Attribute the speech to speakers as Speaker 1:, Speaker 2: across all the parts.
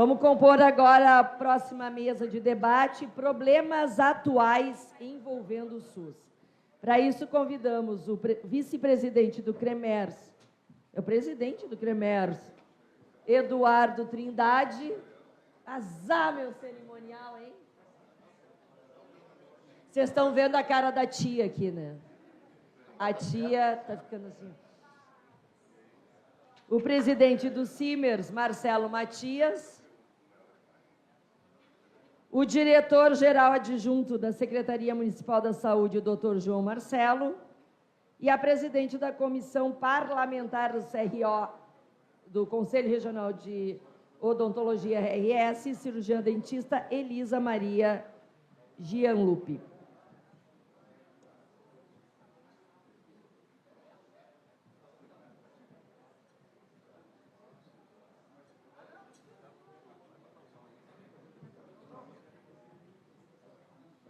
Speaker 1: Vamos compor agora a próxima mesa de debate, problemas atuais envolvendo o SUS. Para isso, convidamos o vice-presidente do CREMERS, o presidente do CREMERS, Eduardo Trindade. Azar, meu cerimonial, hein? Vocês estão vendo a cara da tia aqui, né? A tia está ficando assim. O presidente do CIMERS, Marcelo Matias. O diretor-geral adjunto da Secretaria Municipal da Saúde, o Dr. João Marcelo. E a presidente da Comissão Parlamentar do CRO, do Conselho Regional de Odontologia RS, cirurgiã dentista Elisa Maria Gianlupi.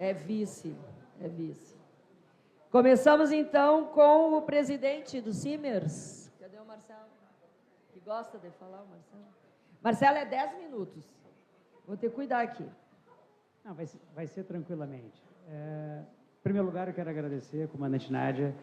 Speaker 1: É vice. Começamos, então, com o presidente do CIMERS. Cadê o Marcelo? Que gosta de falar, o Marcelo? Marcelo, é 10 minutos. Vou ter que cuidar aqui.
Speaker 2: Não, vai ser tranquilamente. Em primeiro lugar, eu quero agradecer, comandante Nádia,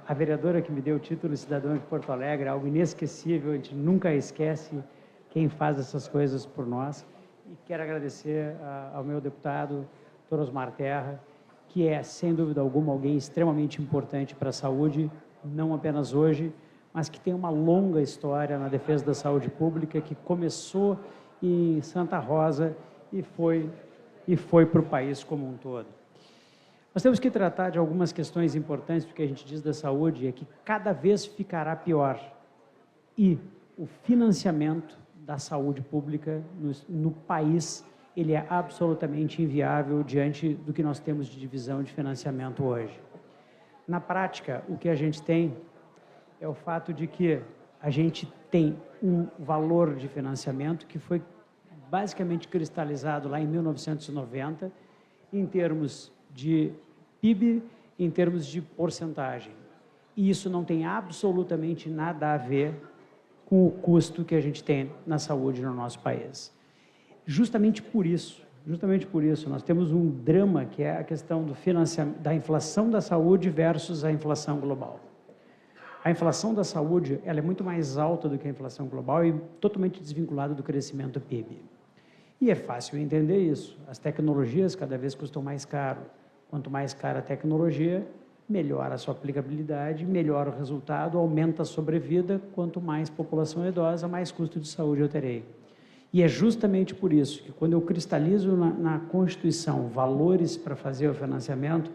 Speaker 2: a vereadora que me deu o título de cidadão de Porto Alegre, algo inesquecível, a gente nunca esquece quem faz essas coisas por nós. E quero agradecer ao meu deputado, Dr. Osmar Terra, que é, sem dúvida alguma, alguém extremamente importante para a saúde, não apenas hoje, mas que tem uma longa história na defesa da saúde pública, que começou em Santa Rosa e foi para o país como um todo. Nós temos que tratar de algumas questões importantes, porque a gente diz da saúde é que cada vez ficará pior. E o financiamento da saúde pública no país, ele é absolutamente inviável diante do que nós temos de divisão de financiamento hoje. Na prática, o que a gente tem é o fato de que a gente tem um valor de financiamento que foi basicamente cristalizado lá em 1990, em termos de PIB, em termos de porcentagem. E isso não tem absolutamente nada a ver com o custo que a gente tem na saúde no nosso país. Justamente por isso, nós temos um drama que é a questão do financiamento, da inflação da saúde versus a inflação global. A inflação da saúde, ela é muito mais alta do que a inflação global e totalmente desvinculada do crescimento do PIB. E é fácil entender isso. As tecnologias cada vez custam mais caro. Quanto mais cara a tecnologia, melhor a sua aplicabilidade, melhor o resultado, aumenta a sobrevida. Quanto mais população idosa, mais custo de saúde eu terei. E é justamente por isso que, quando eu cristalizo na Constituição valores para fazer o financiamento,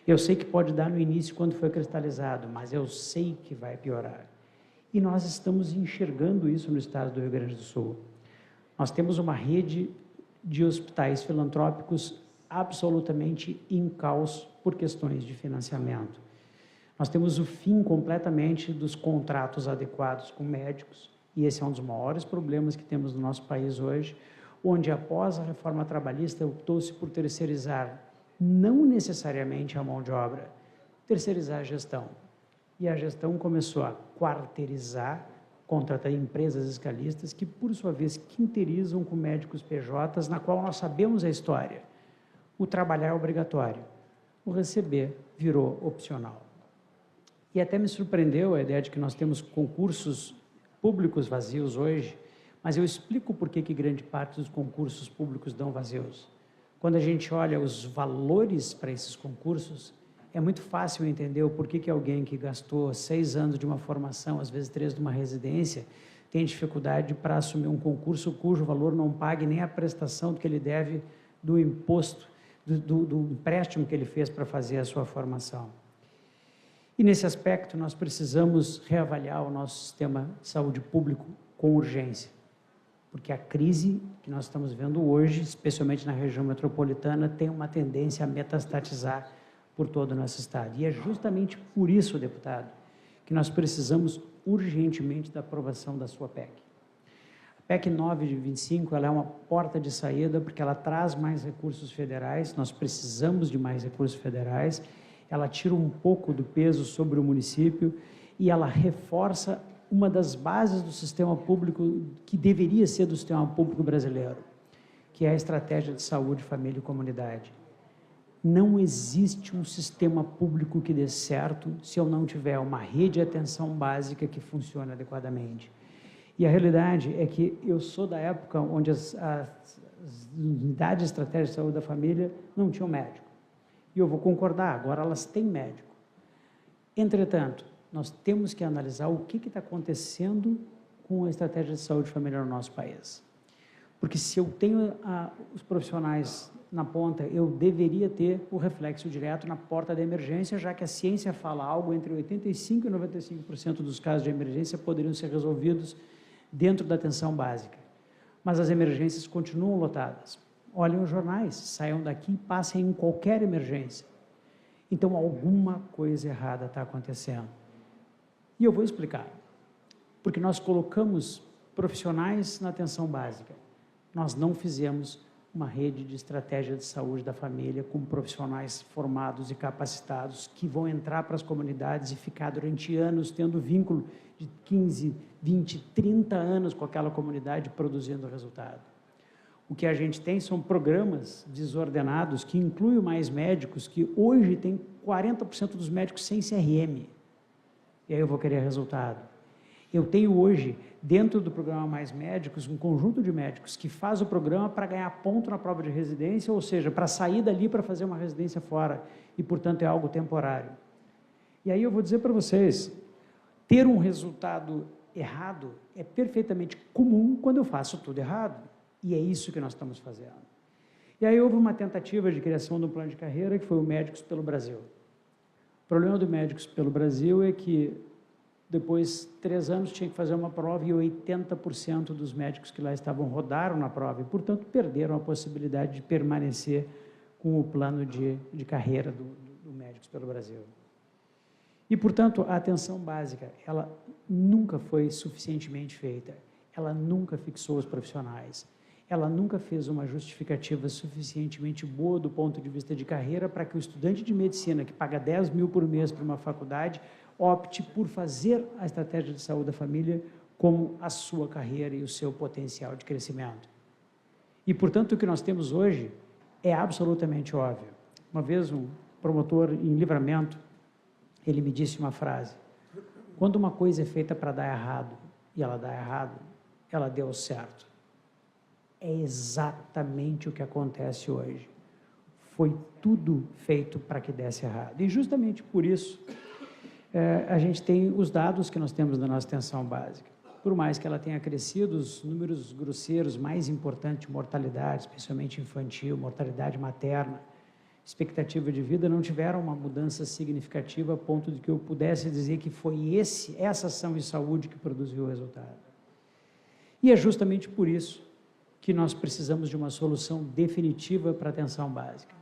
Speaker 2: eu sei que pode dar no início quando foi cristalizado, mas eu sei que vai piorar. E nós estamos enxergando isso no estado do Rio Grande do Sul. Nós temos uma rede de hospitais filantrópicos absolutamente em caos por questões de financiamento. Nós temos o fim completamente dos contratos adequados com médicos, e esse é um dos maiores problemas que temos no nosso país hoje, onde após a reforma trabalhista optou-se por terceirizar, não necessariamente a mão de obra, terceirizar a gestão. E a gestão começou a quarteirizar, contratar empresas escalistas que, por sua vez, quinterizam com médicos PJs, na qual nós sabemos a história. O trabalhar é obrigatório, o receber virou opcional. E até me surpreendeu a ideia de que nós temos concursos públicos vazios hoje, mas eu explico por que grande parte dos concursos públicos dão vazios. Quando a gente olha os valores para esses concursos, é muito fácil entender o porquê que alguém que gastou 6 anos de uma formação, às vezes 3 de uma residência, tem dificuldade para assumir um concurso cujo valor não pague nem a prestação do que ele deve do imposto, do empréstimo que ele fez para fazer a sua formação. E nesse aspecto nós precisamos reavaliar o nosso sistema de saúde público com urgência, porque a crise que nós estamos vendo hoje, especialmente na região metropolitana, tem uma tendência a metastatizar por todo o nosso estado. E é justamente por isso, deputado, que nós precisamos urgentemente da aprovação da sua PEC. A PEC 9 de 25, ela é uma porta de saída, porque ela traz mais recursos federais, nós precisamos de mais recursos federais, ela tira um pouco do peso sobre o município e ela reforça uma das bases do sistema público, que deveria ser do sistema público brasileiro, que é a estratégia de saúde, família e comunidade. Não existe um sistema público que dê certo se eu não tiver uma rede de atenção básica que funcione adequadamente. E a realidade é que eu sou da época onde as unidades de estratégia de saúde da família não tinham médico. E eu vou concordar, agora elas têm médico. Entretanto, nós temos que analisar o que está acontecendo com a estratégia de saúde familiar no nosso país. Porque se eu tenho os profissionais na ponta, eu deveria ter o reflexo direto na porta da emergência, já que a ciência fala algo entre 85% e 95% dos casos de emergência poderiam ser resolvidos dentro da atenção básica. Mas as emergências continuam lotadas. Olhem os jornais, saiam daqui e passem em qualquer emergência. Então, alguma coisa errada está acontecendo. E eu vou explicar. Porque nós colocamos profissionais na atenção básica. Nós não fizemos uma rede de estratégia de saúde da família com profissionais formados e capacitados que vão entrar para as comunidades e ficar durante anos tendo vínculo de 15, 20, 30 anos com aquela comunidade produzindo resultado. O que a gente tem são programas desordenados que incluem mais médicos, que hoje tem 40% dos médicos sem CRM. E aí eu vou querer resultado. Eu tenho hoje, dentro do programa Mais Médicos, um conjunto de médicos que faz o programa para ganhar ponto na prova de residência, ou seja, para sair dali para fazer uma residência fora, e, portanto, é algo temporário. E aí eu vou dizer para vocês, ter um resultado errado é perfeitamente comum quando eu faço tudo errado, e é isso que nós estamos fazendo. E aí houve uma tentativa de criação de um plano de carreira, que foi o Médicos pelo Brasil. O problema do Médicos pelo Brasil é que depois, 3 anos, tinha que fazer uma prova e 80% dos médicos que lá estavam rodaram na prova e, portanto, perderam a possibilidade de permanecer com o plano de carreira do Médicos pelo Brasil. E, portanto, a atenção básica, ela nunca foi suficientemente feita, ela nunca fixou os profissionais, ela nunca fez uma justificativa suficientemente boa do ponto de vista de carreira para que o estudante de medicina, que paga 10 mil por mês para uma faculdade, opte por fazer a estratégia de saúde da família como a sua carreira e o seu potencial de crescimento. E, portanto, o que nós temos hoje é absolutamente óbvio. Uma vez, um promotor em Livramento, ele me disse uma frase: quando uma coisa é feita para dar errado e ela dá errado, ela deu certo. É exatamente o que acontece hoje. Foi tudo feito para que desse errado. E justamente por isso, a gente tem os dados que nós temos da nossa atenção básica. Por mais que ela tenha crescido, os números grosseiros mais importantes de mortalidade, especialmente infantil, mortalidade materna, expectativa de vida, não tiveram uma mudança significativa a ponto de que eu pudesse dizer que foi essa ação de saúde que produziu o resultado. E é justamente por isso que nós precisamos de uma solução definitiva para a atenção básica.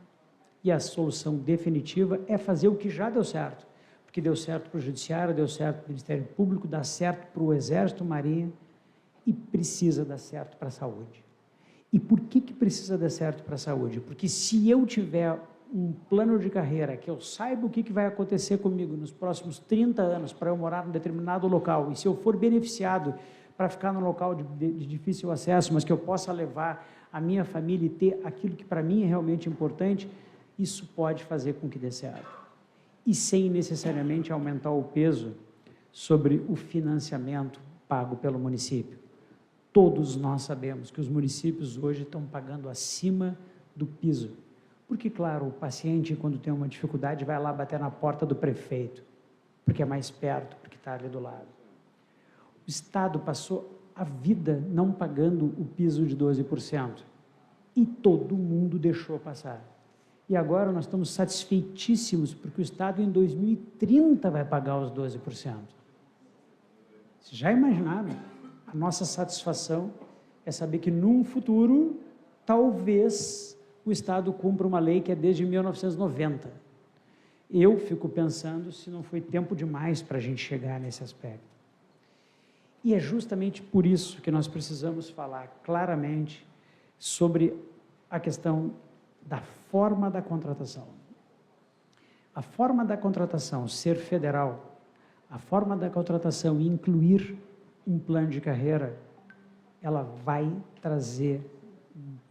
Speaker 2: E a solução definitiva é fazer o que já deu certo. Porque deu certo para o Judiciário, deu certo para o Ministério Público, dá certo para o Exército, Marinha, e precisa dar certo para a saúde. E por que precisa dar certo para a saúde? Porque se eu tiver um plano de carreira, que eu saiba o que vai acontecer comigo nos próximos 30 anos para eu morar num determinado local, e se eu for beneficiado para ficar num local de difícil acesso, mas que eu possa levar a minha família e ter aquilo que para mim é realmente importante, isso pode fazer com que dê certo. E sem necessariamente aumentar o peso sobre o financiamento pago pelo município. Todos nós sabemos que os municípios hoje estão pagando acima do piso. Porque, claro, o paciente, quando tem uma dificuldade, vai lá bater na porta do prefeito, porque é mais perto, porque está ali do lado. O Estado passou a vida não pagando o piso de 12%. E todo mundo deixou passar. E agora nós estamos satisfeitíssimos, porque o Estado em 2030 vai pagar os 12%. Vocês já imaginaram? A nossa satisfação é saber que, num futuro, talvez o Estado cumpra uma lei que é desde 1990. Eu fico pensando se não foi tempo demais para a gente chegar nesse aspecto. E é justamente por isso que nós precisamos falar claramente sobre a questão da forma da contratação. A forma da contratação ser federal, a forma da contratação e incluir um plano de carreira, ela vai trazer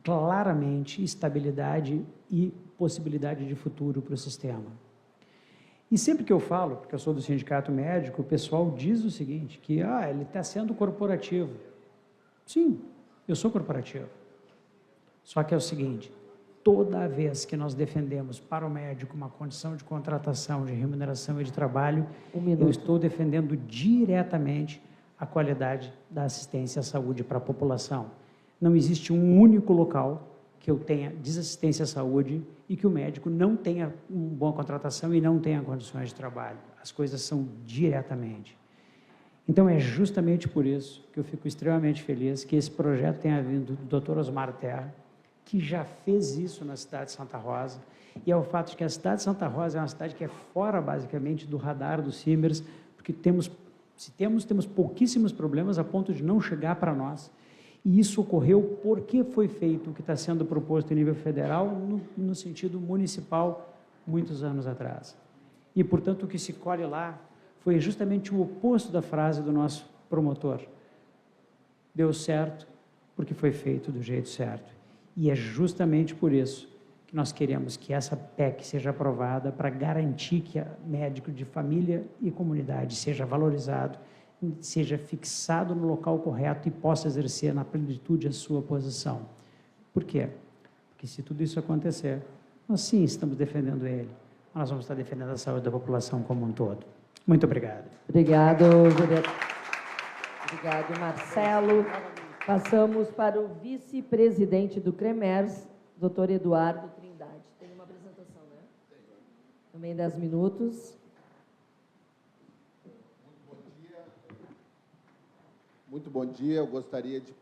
Speaker 2: claramente estabilidade e possibilidade de futuro para o sistema. E sempre que eu falo, porque eu sou do sindicato médico, o pessoal diz o seguinte, que ele está sendo corporativo. Sim, eu sou corporativo. Só que é o seguinte, toda vez que nós defendemos para o médico uma condição de contratação, de remuneração e de trabalho, eu estou defendendo diretamente a qualidade da assistência à saúde para a população. Não existe um único local que eu tenha desassistência à saúde e que o médico não tenha uma boa contratação e não tenha condições de trabalho. As coisas são diretamente. Então, é justamente por isso que eu fico extremamente feliz que esse projeto tenha vindo do Dr. Osmar Terra, que já fez isso na cidade de Santa Rosa, e é o fato de que a cidade de Santa Rosa é uma cidade que é fora, basicamente, do radar dos Simers, porque temos pouquíssimos problemas a ponto de não chegar para nós. E isso ocorreu porque foi feito o que está sendo proposto em nível federal no sentido municipal muitos anos atrás. E, portanto, o que se colhe lá foi justamente o oposto da frase do nosso promotor. Deu certo porque foi feito do jeito certo. E é justamente por isso que nós queremos que essa PEC seja aprovada para garantir que o médico de família e comunidade seja valorizado, seja fixado no local correto e possa exercer na plenitude a sua posição. Por quê? Porque se tudo isso acontecer, nós sim estamos defendendo ele, mas nós vamos estar defendendo a saúde da população como um todo. Muito obrigado.
Speaker 1: Obrigado, vereador. Obrigado, Marcelo. Passamos para o vice-presidente do CREMERS, doutor Eduardo Trindade. Tem uma apresentação, né? Também 10 minutos.
Speaker 3: Muito bom dia. Eu gostaria de,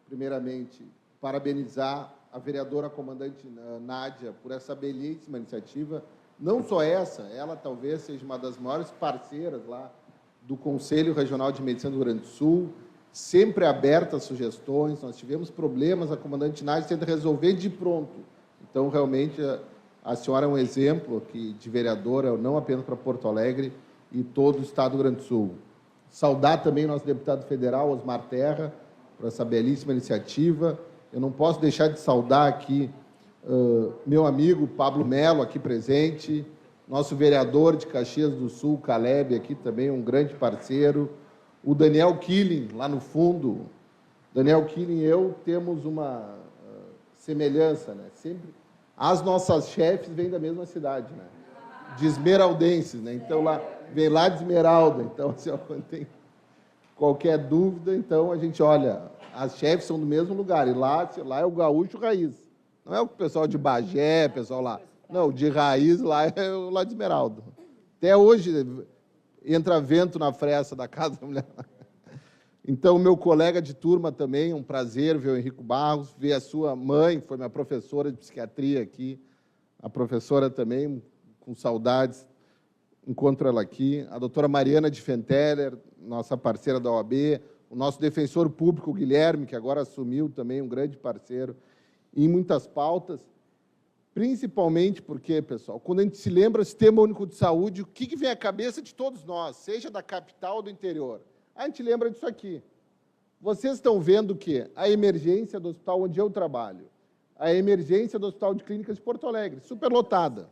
Speaker 3: primeiramente, parabenizar a vereadora comandante Nádia por essa belíssima iniciativa. Não só essa, ela talvez seja uma das maiores parceiras lá do Conselho Regional de Medicina do Rio Grande do Sul, sempre aberta a sugestões. Nós tivemos problemas, a comandante Nádia tenta resolver de pronto. Então, realmente, a senhora é um exemplo aqui de vereadora, não apenas para Porto Alegre e todo o estado do Rio Grande do Sul. Saudar também o nosso deputado federal, Osmar Terra, por essa belíssima iniciativa. Eu não posso deixar de saudar aqui meu amigo Pablo Melo, aqui presente, nosso vereador de Caxias do Sul, Caleb, aqui também, um grande parceiro, o Daniel Killing, lá no fundo. Daniel Killing e eu temos uma semelhança, né? Sempre as nossas chefes vêm da mesma cidade, né? De esmeraldenses, né? Então, vem lá de Esmeralda. Então, assim, quando tem qualquer dúvida, então a gente olha, as chefes são do mesmo lugar, e lá é o gaúcho raiz. Não é o pessoal de Bagé, pessoal lá. Não, de raiz lá é o lá de Esmeralda. Até hoje entra vento na fresta da casa da mulher. Então, meu colega de turma também, um prazer ver o Henrico Barros, ver a sua mãe, foi minha professora de psiquiatria aqui, a professora também, com saudades, encontro ela aqui, a doutora Mariana de Fenteller, nossa parceira da OAB, o nosso defensor público, Guilherme, que agora assumiu também, um grande parceiro, em muitas pautas, principalmente porque, pessoal, quando a gente se lembra do Sistema Único de Saúde, o que vem à cabeça de todos nós, seja da capital ou do interior? A gente lembra disso aqui. Vocês estão vendo o quê? A emergência do hospital onde eu trabalho, a emergência do Hospital de Clínicas de Porto Alegre, superlotada.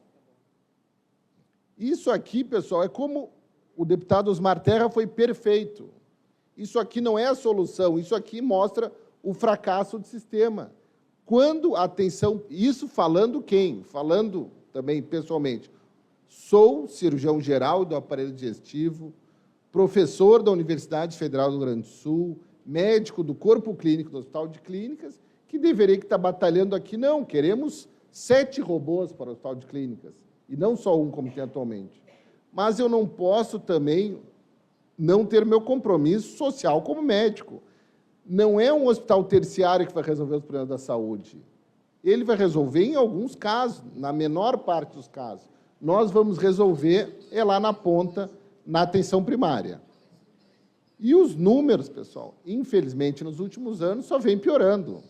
Speaker 3: Isso aqui, pessoal, é como o deputado Osmar Terra foi perfeito. Isso aqui não é a solução, isso aqui mostra o fracasso do sistema. Quando a atenção... Isso falando quem? Falando também pessoalmente. Sou cirurgião geral do aparelho digestivo, professor da Universidade Federal do Rio Grande do Sul, médico do Corpo Clínico do Hospital de Clínicas, que deveria estar batalhando aqui. Não, queremos 7 robôs para o Hospital de Clínicas, e não só um, como tem atualmente. Mas eu não posso também não ter meu compromisso social como médico. Não é um hospital terciário que vai resolver os problemas da saúde. Ele vai resolver em alguns casos, na menor parte dos casos. Nós vamos resolver lá na ponta, na atenção primária. E os números, pessoal, infelizmente, nos últimos anos, só vem piorando.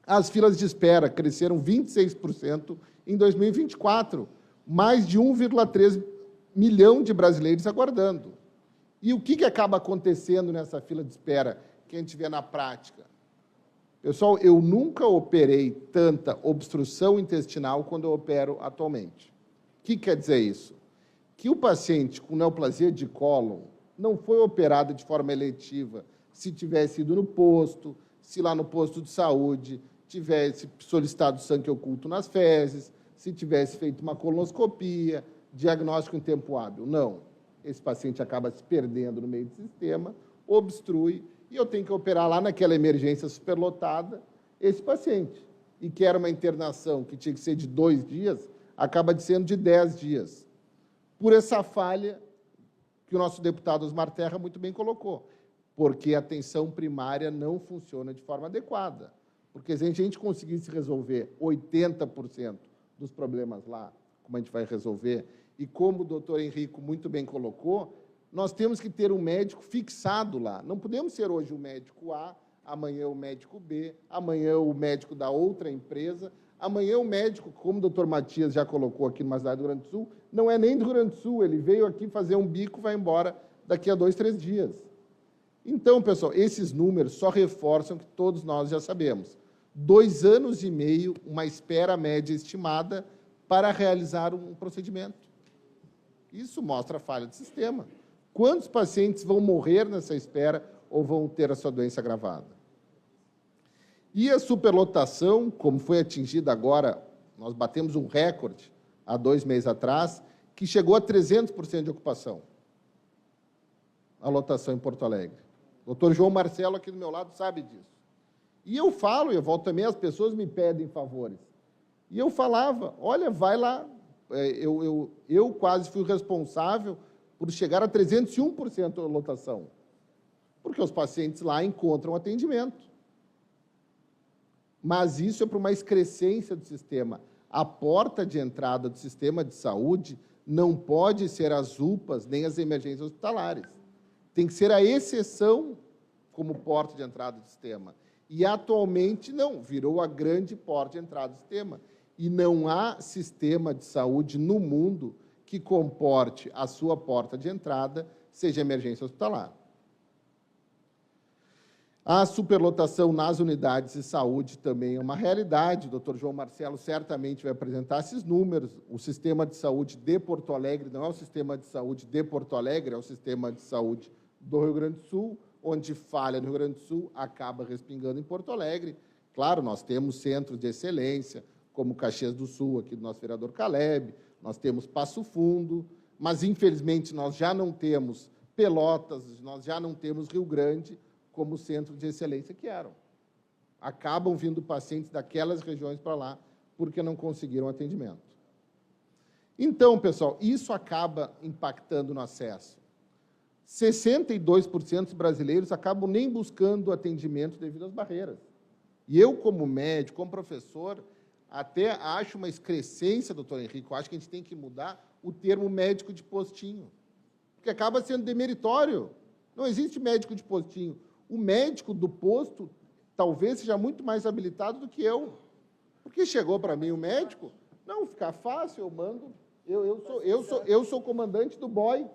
Speaker 3: As filas de espera cresceram 26% em 2024, mais de 1,3 milhão de brasileiros aguardando. E o que acaba acontecendo nessa fila de espera que a gente vê na prática? Pessoal, eu nunca operei tanta obstrução intestinal quando eu opero atualmente. O que quer dizer isso? Que o paciente com neoplasia de cólon não foi operado de forma eletiva se tivesse ido no posto, se lá no posto de saúde tivesse solicitado sangue oculto nas fezes, se tivesse feito uma colonoscopia, diagnóstico em tempo hábil. Não. Esse paciente acaba se perdendo no meio do sistema, obstrui, e eu tenho que operar lá naquela emergência superlotada esse paciente. E que era uma internação que tinha que ser de 2 dias, acaba sendo de 10 dias. Por essa falha que o nosso deputado Osmar Terra muito bem colocou, porque a atenção primária não funciona de forma adequada. Porque se a gente conseguisse resolver 80% dos problemas lá, como a gente vai resolver, e como o doutor Henrico muito bem colocou, nós temos que ter um médico fixado lá. Não podemos ser hoje o médico A, amanhã o médico B, amanhã o médico da outra empresa, amanhã o médico, como o doutor Matias já colocou aqui numa cidade do Rio Grande do Sul, não é nem do Rio Grande do Sul, ele veio aqui fazer um bico e vai embora daqui a 2, 3 dias. Então, pessoal, esses números só reforçam o que todos nós já sabemos. 2 anos e meio, uma espera média estimada para realizar um procedimento. Isso mostra a falha do sistema. Quantos pacientes vão morrer nessa espera ou vão ter a sua doença agravada? E a superlotação, como foi atingida agora, nós batemos um recorde há 2 meses atrás, que chegou a 300% de ocupação. A lotação em Porto Alegre. O doutor João Marcelo, aqui do meu lado, sabe disso. E eu falo, eu volto também, as pessoas me pedem favores. E eu falava, olha, vai lá. Eu quase fui responsável por chegar a 301% da lotação, porque os pacientes lá encontram atendimento. Mas isso é para uma excrescência do sistema. A porta de entrada do sistema de saúde não pode ser as UPAs nem as emergências hospitalares. Tem que ser a exceção como porta de entrada do sistema. E, atualmente, não, virou a grande porta de entrada do sistema. E não há sistema de saúde no mundo que comporte a sua porta de entrada, seja emergência hospitalar. A superlotação nas unidades de saúde também é uma realidade. O doutor João Marcelo certamente vai apresentar esses números. O sistema de saúde de Porto Alegre não é o sistema de saúde de Porto Alegre, é o sistema de saúde do Rio Grande do Sul, onde falha no Rio Grande do Sul, acaba respingando em Porto Alegre. Claro, nós temos centros de excelência, como Caxias do Sul, aqui do nosso vereador Caleb, nós temos Passo Fundo, mas, infelizmente, nós já não temos Pelotas, nós já não temos Rio Grande como centro de excelência que eram. Acabam vindo pacientes daquelas regiões para lá porque não conseguiram atendimento. Então, pessoal, isso acaba impactando no acesso. 62% dos brasileiros acabam nem buscando atendimento devido às barreiras. E eu, como médico, como professor, até acho uma excrescência, doutor Henrique, eu acho que a gente tem que mudar o termo médico de postinho, porque acaba sendo demeritório. Não existe médico de postinho. O médico do posto talvez seja muito mais habilitado do que eu. Porque chegou para mim o médico, não, fica fácil, eu mando, eu sou comandante do BOI,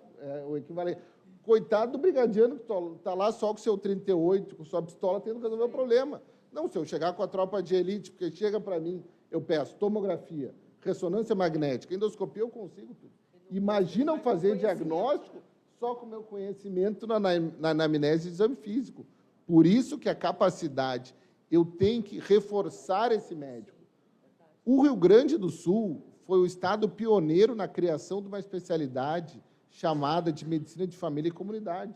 Speaker 3: o equivalente. Coitado do brigadiano que está lá só com o seu 38, com sua pistola, tendo que resolver o problema. Não, se eu chegar com a tropa de elite, porque chega para mim, eu peço tomografia, ressonância magnética, endoscopia, eu consigo tudo. Imaginam fazer diagnóstico só com o meu conhecimento na anamnese de exame físico. Por isso que a capacidade, eu tenho que reforçar esse médico. O Rio Grande do Sul foi o estado pioneiro na criação de uma especialidade chamada de medicina de família e comunidade.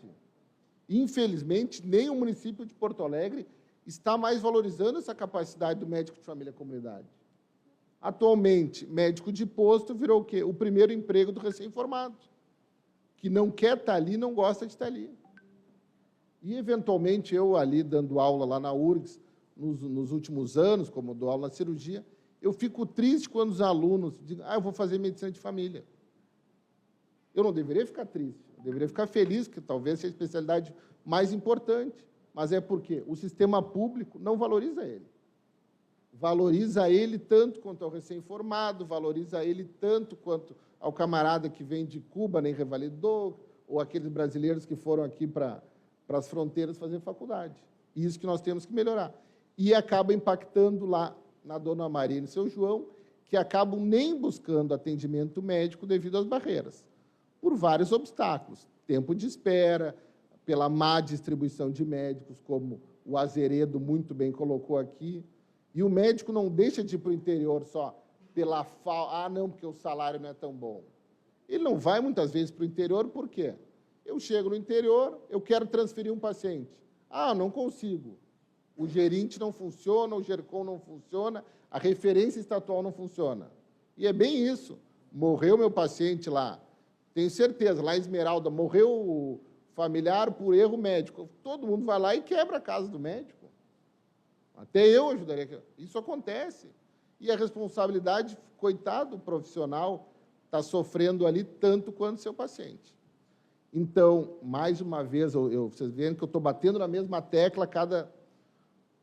Speaker 3: Infelizmente, nem o município de Porto Alegre está mais valorizando essa capacidade do médico de família e comunidade. Atualmente, médico de posto virou o quê? O primeiro emprego do recém-formado, que não quer estar ali, não gosta de estar ali. E, eventualmente, eu ali dando aula lá na URGS, nos últimos anos, como dou aula na cirurgia, eu fico triste quando os alunos dizem, eu vou fazer medicina de família. Eu não deveria ficar triste, eu deveria ficar feliz, que talvez seja a especialidade mais importante, mas é porque o sistema público não valoriza ele. valoriza ele tanto quanto ao recém-formado, valoriza ele tanto quanto ao camarada que vem de Cuba, nem revalidou, ou aqueles brasileiros que foram aqui para as fronteiras fazer faculdade. Isso que nós temos que melhorar. E acaba impactando lá na Dona Maria e no Seu João, que acabam nem buscando atendimento médico devido às barreiras, por vários obstáculos. Tempo de espera, pela má distribuição de médicos, como o Azeredo muito bem colocou aqui. E o médico não deixa de ir para o interior só pela falta. Ah, não, porque o salário não é tão bom. Ele não vai, muitas vezes, para o interior, por quê? Eu chego no interior, eu quero transferir um paciente. Ah, não consigo. O gerente não funciona, o GERCOM não funciona, a referência estatual não funciona. E é bem isso. Morreu meu paciente lá. Tenho certeza, lá em Esmeralda, morreu o familiar por erro médico. Todo mundo vai lá e quebra a casa do médico. Até eu ajudaria. Isso acontece. E a responsabilidade, coitado, profissional, está sofrendo ali tanto quanto seu paciente. Então, mais uma vez, vocês veem que eu estou batendo na mesma tecla a cada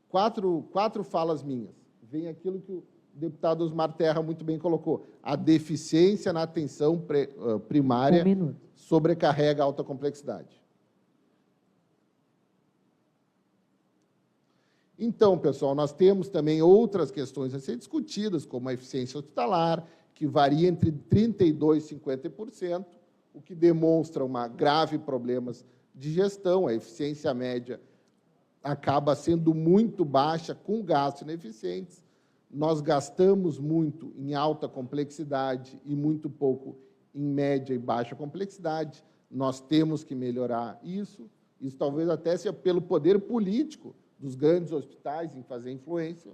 Speaker 3: quatro falas minhas. Vem aquilo que o deputado Osmar Terra muito bem colocou. A deficiência na atenção primária sobrecarrega a alta complexidade. Então, pessoal, nós temos também outras questões a ser discutidas, como a eficiência hospitalar, que varia entre 32% e 50%, o que demonstra grave problemas de gestão. A eficiência média acaba sendo muito baixa, com gastos ineficientes. Nós gastamos muito em alta complexidade e muito pouco em média e baixa complexidade. Nós temos que melhorar isso. Isso talvez até seja pelo poder político dos grandes hospitais em fazer influência.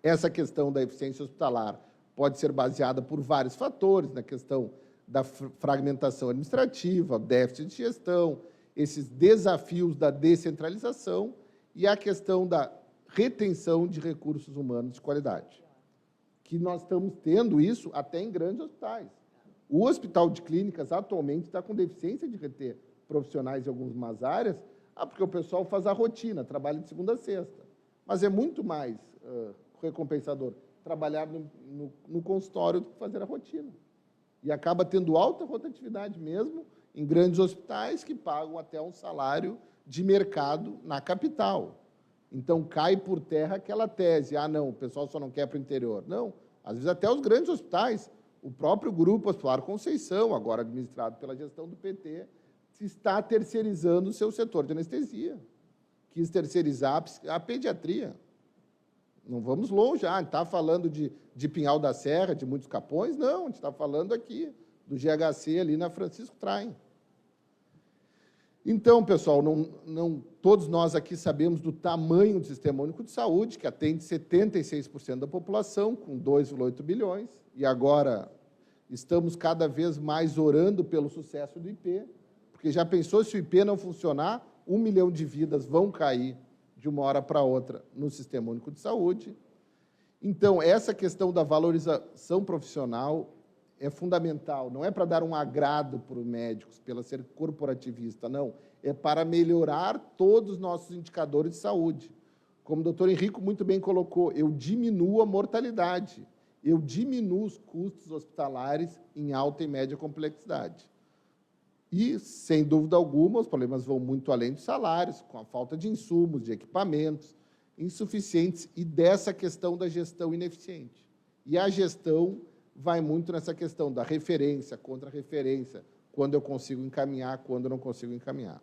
Speaker 3: Essa questão da eficiência hospitalar pode ser baseada por vários fatores, na questão da fragmentação administrativa, déficit de gestão, esses desafios da descentralização e a questão da retenção de recursos humanos de qualidade, que nós estamos tendo isso até em grandes hospitais. O Hospital de Clínicas, atualmente, está com deficiência de reter profissionais em algumas áreas, porque o pessoal faz a rotina, trabalha de segunda a sexta. Mas é muito mais recompensador trabalhar no consultório do que fazer a rotina. E acaba tendo alta rotatividade mesmo em grandes hospitais que pagam até um salário de mercado na capital. Então, cai por terra aquela tese, não, o pessoal só não quer para o interior. Não, às vezes até os grandes hospitais, o próprio Grupo Hospitalar Conceição, agora administrado pela gestão do PT, está terceirizando o seu setor de anestesia. Quis terceirizar a pediatria. Não vamos longe, a gente está falando de Pinhal da Serra, de Muitos Capões? Não, a gente está falando aqui do GHC ali na Francisco Traem. Então, pessoal, todos nós aqui sabemos do tamanho do Sistema Único de Saúde, que atende 76% da população, com 2,8 bilhões, e agora estamos cada vez mais orando pelo sucesso do IP, porque já pensou se o IP não funcionar, 1 milhão de vidas vão cair de uma hora para outra no Sistema Único de Saúde. Então, essa questão da valorização profissional é fundamental. Não é para dar um agrado para os médicos, pela ser corporativista, não. É para melhorar todos os nossos indicadores de saúde. Como o doutor Henrico muito bem colocou, eu diminuo a mortalidade, eu diminuo os custos hospitalares em alta e média complexidade. E, sem dúvida alguma, os problemas vão muito além dos salários, com a falta de insumos, de equipamentos insuficientes e dessa questão da gestão ineficiente. E a gestão vai muito nessa questão da referência, contra-referência, quando eu consigo encaminhar, quando eu não consigo encaminhar.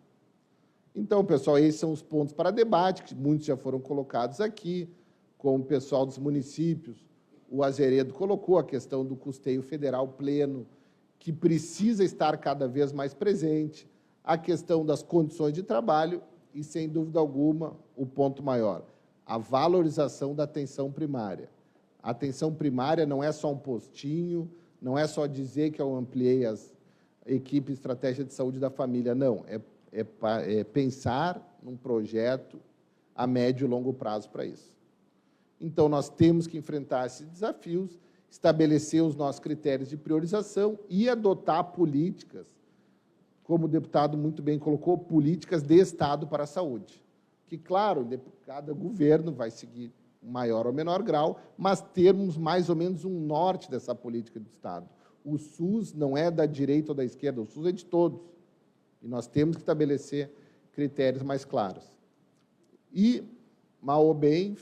Speaker 3: Então, pessoal, esses são os pontos para debate, que muitos já foram colocados aqui, com o pessoal dos municípios. O Azeredo colocou a questão do custeio federal pleno, que precisa estar cada vez mais presente, a questão das condições de trabalho e, sem dúvida alguma, o ponto maior, a valorização da atenção primária. A atenção primária não é só um postinho, não é só dizer que eu ampliei as equipes de estratégia de saúde da família, não. É pensar num projeto a médio e longo prazo para isso. Então, nós temos que enfrentar esses desafios, estabelecer os nossos critérios de priorização e adotar políticas, como o deputado muito bem colocou, políticas de Estado para a saúde. que, claro, cada governo vai seguir um maior ou menor grau, mas termos mais ou menos um norte dessa política do Estado. O SUS não é da direita ou da esquerda, o SUS é de todos. E nós temos que estabelecer critérios mais claros. E, mal ou bem,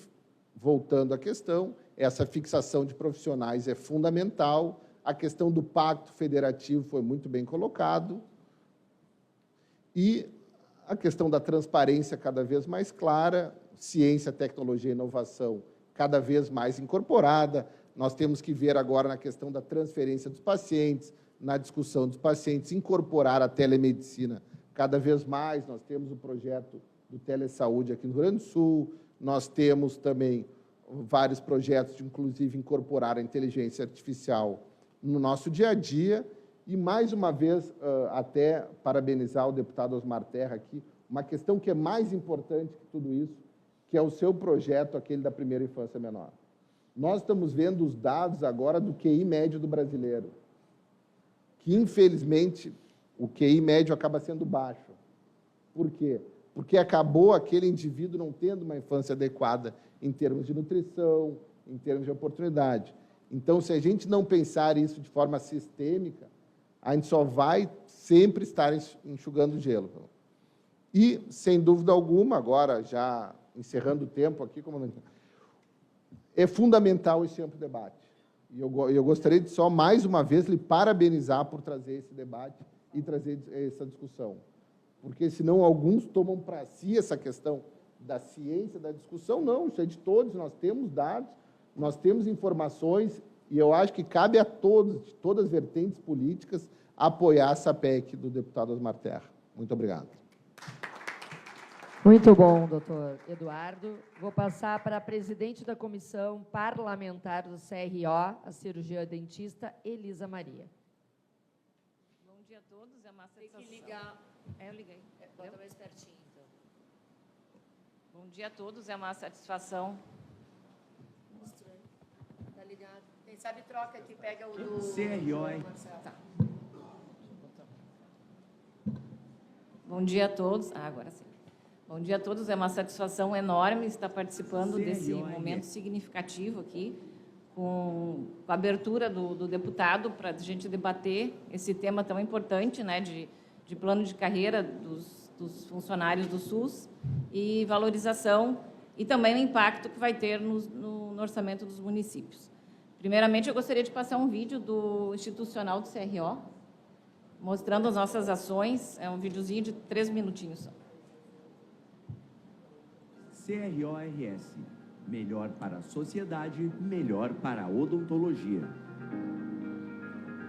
Speaker 3: voltando à questão, essa fixação de profissionais é fundamental. A questão do pacto federativo foi muito bem colocado. E a questão da transparência cada vez mais clara, ciência, tecnologia e inovação cada vez mais incorporada. Nós temos que ver agora na questão da transferência dos pacientes, na discussão dos pacientes, incorporar a telemedicina cada vez mais. Nós temos o projeto do Telesaúde aqui no Rio Grande do Sul, nós temos também vários projetos de, inclusive, incorporar a inteligência artificial no nosso dia a dia. E, mais uma vez, até parabenizar o deputado Osmar Terra aqui, uma questão que é mais importante que tudo isso, que é o seu projeto, aquele da primeira infância menor. Nós estamos vendo os dados agora do QI médio do brasileiro, que, infelizmente, o QI médio acaba sendo baixo. Por quê? Porque acabou aquele indivíduo não tendo uma infância adequada em termos de nutrição, em termos de oportunidade. Então, se a gente não pensar isso de forma sistêmica, a gente só vai sempre estar enxugando gelo. E, sem dúvida alguma, agora já encerrando o tempo aqui, é fundamental esse amplo debate. E eu gostaria de só, mais uma vez, lhe parabenizar por trazer esse debate e trazer essa discussão. Porque, senão, alguns tomam para si essa questão da ciência, da discussão. Não, isso é de todos, nós temos dados, nós temos informações, e eu acho que cabe a todos, de todas as vertentes políticas, apoiar essa PEC do deputado Osmar Terra. Muito obrigado.
Speaker 1: Muito bom, doutor Eduardo. Vou passar para a presidente da Comissão Parlamentar do CRO, a cirurgiã dentista Elisa Maria.
Speaker 4: Bom dia a todos, é uma satisfação.
Speaker 1: Tem que ligar.
Speaker 4: Eu liguei.
Speaker 1: Bota mais pertinho, então.
Speaker 4: Bom dia a todos, é uma satisfação.
Speaker 1: Está ligado. Quem sabe troca aqui, pega o do
Speaker 5: CRO.
Speaker 4: Tá. Bom dia a todos. Agora sim. Bom dia a todos, é uma satisfação enorme estar participando desse momento significativo aqui, com a abertura do deputado para a gente debater esse tema tão importante, né, de plano de carreira dos funcionários do SUS e valorização e também o impacto que vai ter no orçamento dos municípios. Primeiramente, eu gostaria de passar um vídeo do institucional do CRO, mostrando as nossas ações. É um videozinho de 3 minutinhos só.
Speaker 5: CRORS. Melhor para a sociedade, melhor para a odontologia.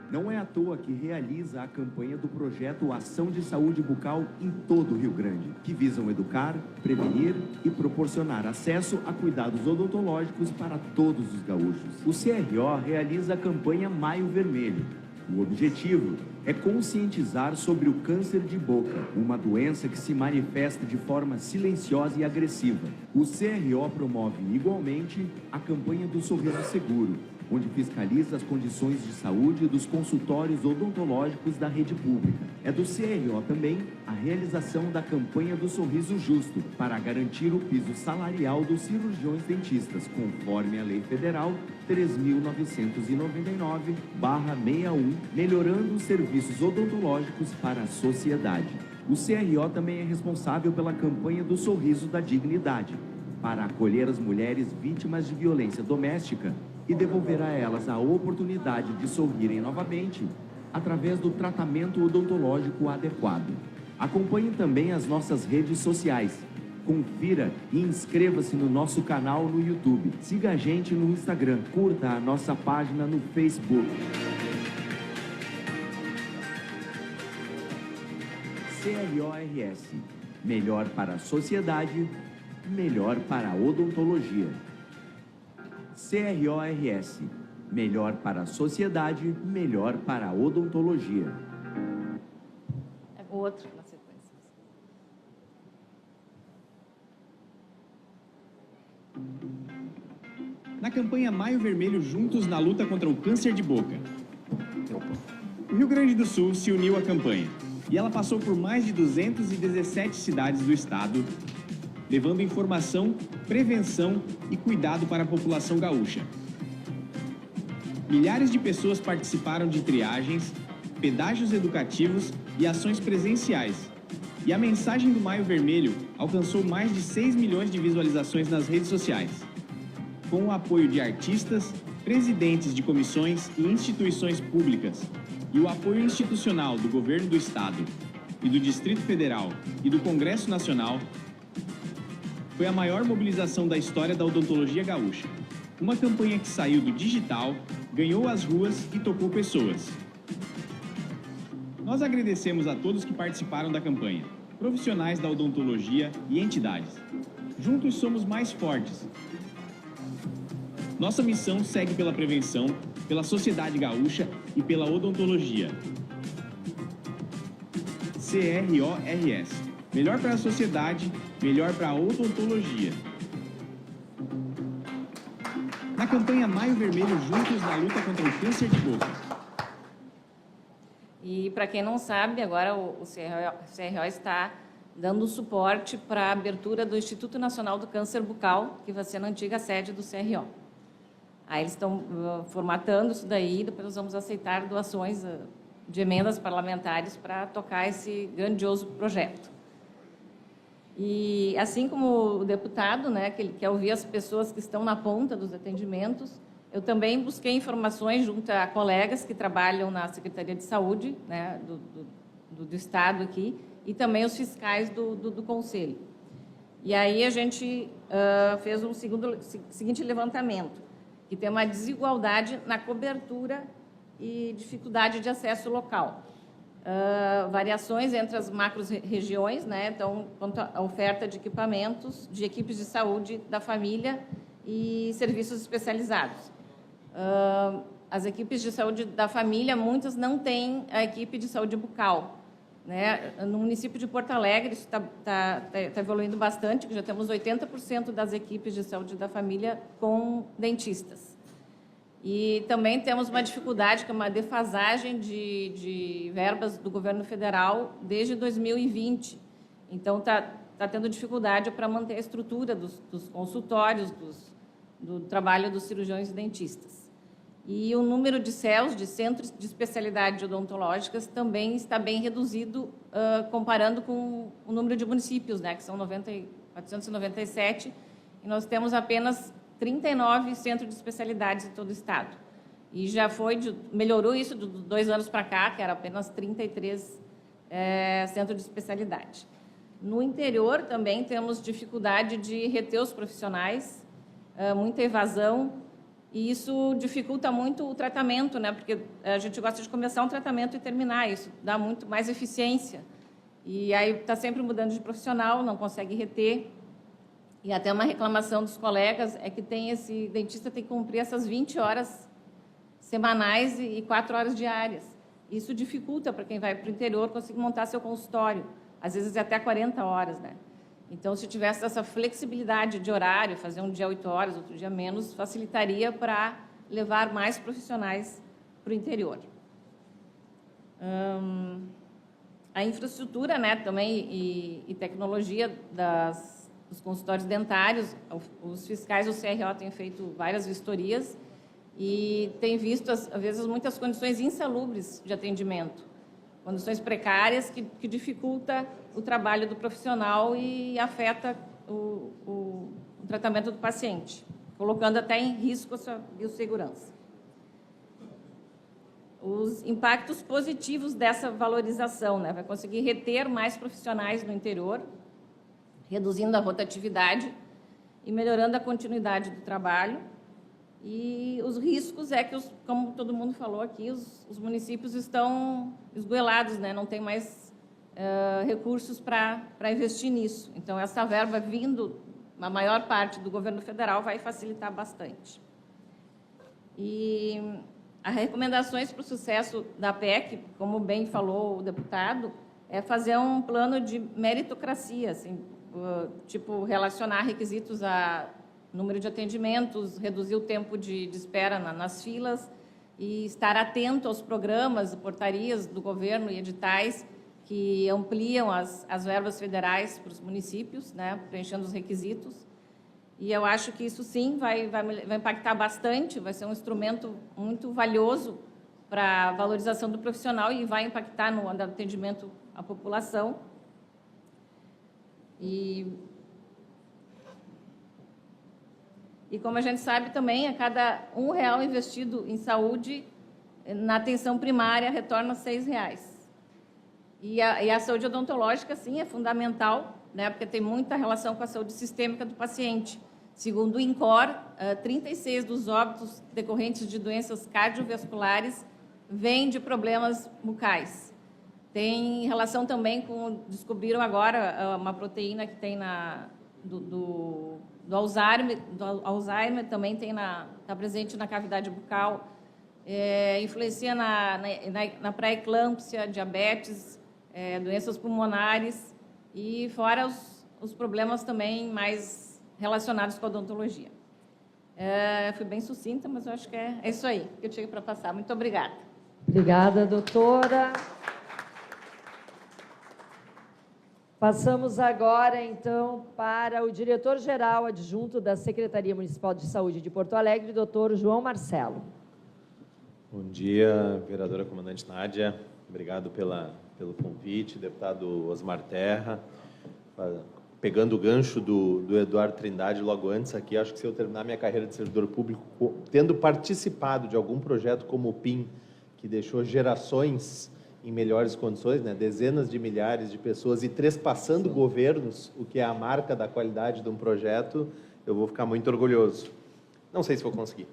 Speaker 5: Não é à toa que realiza a campanha do projeto Ação de Saúde Bucal em todo o Rio Grande, que visam educar, prevenir e proporcionar acesso a cuidados odontológicos para todos os gaúchos. O CRO realiza a campanha Maio Vermelho. O objetivo é conscientizar sobre o câncer de boca, uma doença que se manifesta de forma silenciosa e agressiva. O CRO promove igualmente a campanha do Sorriso Seguro, onde fiscaliza as condições de saúde dos consultórios odontológicos da rede pública. É do CRO também a realização da campanha do Sorriso Justo, para garantir o piso salarial dos cirurgiões dentistas, conforme a Lei Federal 3.999/61, melhorando os serviços odontológicos para a sociedade. O CRO também é responsável pela campanha do Sorriso da Dignidade, para acolher as mulheres vítimas de violência doméstica e devolver a elas a oportunidade de sorrirem novamente através do tratamento odontológico adequado. Acompanhe também as nossas redes sociais. Confira e inscreva-se no nosso canal no YouTube. Siga a gente no Instagram. Curta a nossa página no Facebook. CRORS. Melhor para a sociedade, melhor para a odontologia. CRORS. Melhor para a sociedade, melhor para a odontologia.
Speaker 4: O outro na sequência.
Speaker 6: Na campanha Maio Vermelho Juntos na luta contra o câncer de boca. O Rio Grande do Sul se uniu à campanha e ela passou por mais de 217 cidades do estado, levando informação, prevenção e cuidado para a população gaúcha. Milhares de pessoas participaram de triagens, pedágios educativos e ações presenciais. E a mensagem do Maio Vermelho alcançou mais de 6 milhões de visualizações nas redes sociais. Com o apoio de artistas, presidentes de comissões e instituições públicas e o apoio institucional do Governo do Estado e do Distrito Federal e do Congresso Nacional, foi a maior mobilização da história da odontologia gaúcha. Uma campanha que saiu do digital, ganhou as ruas e tocou pessoas. Nós agradecemos a todos que participaram da campanha, profissionais da odontologia e entidades. Juntos somos mais fortes. Nossa missão segue pela prevenção, pela sociedade gaúcha e pela odontologia. CRORS. Melhor para a sociedade, melhor para a odontologia. Na campanha Maio Vermelho Juntos na luta contra o câncer de boca.
Speaker 4: E, para quem não sabe, agora o CRO está dando suporte para a abertura do Instituto Nacional do Câncer Bucal, que vai ser na antiga sede do CRO. Aí eles estão formatando isso daí, depois nós vamos aceitar doações de emendas parlamentares para tocar esse grandioso projeto. E, assim como o deputado, né, que ele quer ouvir as pessoas que estão na ponta dos atendimentos, eu também busquei informações junto a colegas que trabalham na Secretaria de Saúde, né, do Estado aqui, e também os fiscais do Conselho. E aí a gente fez um seguinte levantamento, que tem uma desigualdade na cobertura e dificuldade de acesso local. Variações entre as macro-regiões, né, então, quanto à oferta de equipamentos, de equipes de saúde da família e serviços especializados. As equipes de saúde da família, muitas não têm a equipe de saúde bucal, né? No município de Porto Alegre, isso está evoluindo bastante, que já temos 80% das equipes de saúde da família com dentistas. E também temos uma dificuldade, que é uma defasagem de verbas do governo federal desde 2020. Então, está tendo dificuldade para manter a estrutura dos consultórios, do trabalho dos cirurgiões e dentistas. E o número de CELs, de Centros de Especialidade Odontológicas, também está bem reduzido, comparando com o número de municípios, né, que são 497, e nós temos apenas 39 centros de especialidades em todo o estado. E já melhorou isso de 2 anos para cá, que era apenas 33 centros de especialidade. No interior também temos dificuldade de reter os profissionais, muita evasão, e isso dificulta muito o tratamento, né? Porque a gente gosta de começar um tratamento e terminar, isso dá muito mais eficiência. E aí está sempre mudando de profissional, não consegue reter. E até uma reclamação dos colegas é que esse dentista tem que cumprir essas 20 horas semanais e 4 horas diárias. Isso dificulta para quem vai para o interior conseguir montar seu consultório, às vezes até 40 horas, né? Então, se tivesse essa flexibilidade de horário, fazer um dia 8 horas, outro dia menos, facilitaria para levar mais profissionais para o interior. A infraestrutura, né, também, e tecnologia dos consultórios dentários, os fiscais do CRO têm feito várias vistorias e têm visto, às vezes, muitas condições insalubres de atendimento, condições precárias que dificulta o trabalho do profissional e afeta o tratamento do paciente, colocando até em risco a sua biossegurança. Os impactos positivos dessa valorização, né? Vai conseguir reter mais profissionais no interior, reduzindo a rotatividade e melhorando a continuidade do trabalho. E os riscos é que, como todo mundo falou aqui, os municípios estão esgoelados, né? Não tem mais recursos para investir nisso. Então, essa verba vindo, a maior parte do governo federal, vai facilitar bastante. E as recomendações para o sucesso da PEC, como bem falou o deputado, é fazer um plano de meritocracia, assim, tipo, relacionar requisitos a número de atendimentos, reduzir o tempo de espera nas filas e estar atento aos programas, portarias do governo e editais que ampliam as verbas federais para os municípios, né, preenchendo os requisitos. E eu acho que isso, sim, vai impactar bastante, vai ser um instrumento muito valioso para a valorização do profissional e vai impactar no atendimento à população. E como a gente sabe também, a cada R$1 investido em saúde, na atenção primária, retorna R$6. E a saúde odontológica, sim, é fundamental, né, porque tem muita relação com a saúde sistêmica do paciente. Segundo o INCOR, 36 dos óbitos decorrentes de doenças cardiovasculares vêm de problemas bucais. Tem relação também com, descobriram agora, uma proteína que tem do Alzheimer também está presente na cavidade bucal, influencia na pré-eclâmpsia, diabetes, doenças pulmonares e fora os problemas também mais relacionados com a odontologia. Fui bem sucinta, mas eu acho que é isso aí que eu tinha para passar. Muito obrigada.
Speaker 1: Obrigada, doutora. Passamos agora, então, para o diretor-geral adjunto da Secretaria Municipal de Saúde de Porto Alegre, doutor João Marcelo.
Speaker 7: Bom dia, vereadora comandante Nádia. Obrigado pelo convite, deputado Osmar Terra. Pegando o gancho do Eduardo Trindade logo antes aqui, acho que se eu terminar minha carreira de servidor público tendo participado de algum projeto como o PIN, que deixou gerações em melhores condições, né, dezenas de milhares de pessoas e trespassando governos, o que é a marca da qualidade de um projeto, eu vou ficar muito orgulhoso. Não sei se vou conseguir.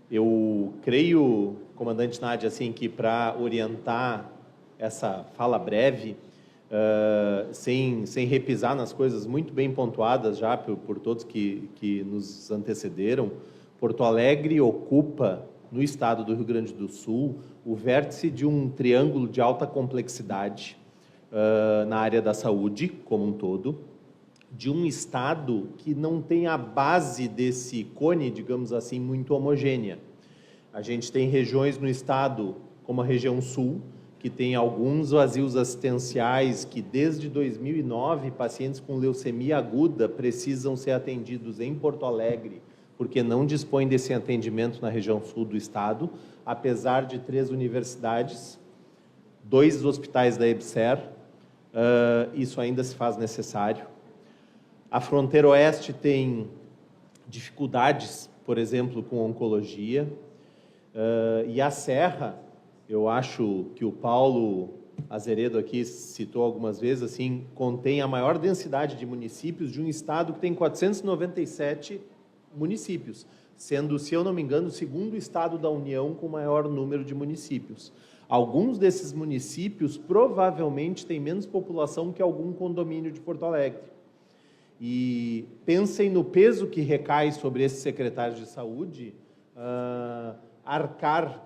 Speaker 7: Eu creio, comandante Nádia, assim, que para orientar essa fala breve, sem repisar nas coisas muito bem pontuadas já por todos que nos antecederam, Porto Alegre ocupa, no estado do Rio Grande do Sul, o vértice de um triângulo de alta complexidade na área da saúde como um todo, de um estado que não tem a base desse cone, digamos assim, muito homogênea. A gente tem regiões no estado, como a região sul, que tem alguns vazios assistenciais que, desde 2009, pacientes com leucemia aguda precisam ser atendidos em Porto Alegre, porque não dispõe desse atendimento na região sul do estado, apesar de 3 universidades, 2 hospitais da EBSER, isso ainda se faz necessário. A fronteira oeste tem dificuldades, por exemplo, com oncologia, e a Serra, eu acho que o Paulo Azeredo aqui citou algumas vezes, assim, contém a maior densidade de municípios de um estado que tem 497 municípios, sendo, se eu não me engano, o segundo estado da União com maior número de municípios. Alguns desses municípios provavelmente têm menos população que algum condomínio de Porto Alegre. E pensem no peso que recai sobre esses secretários de saúde arcar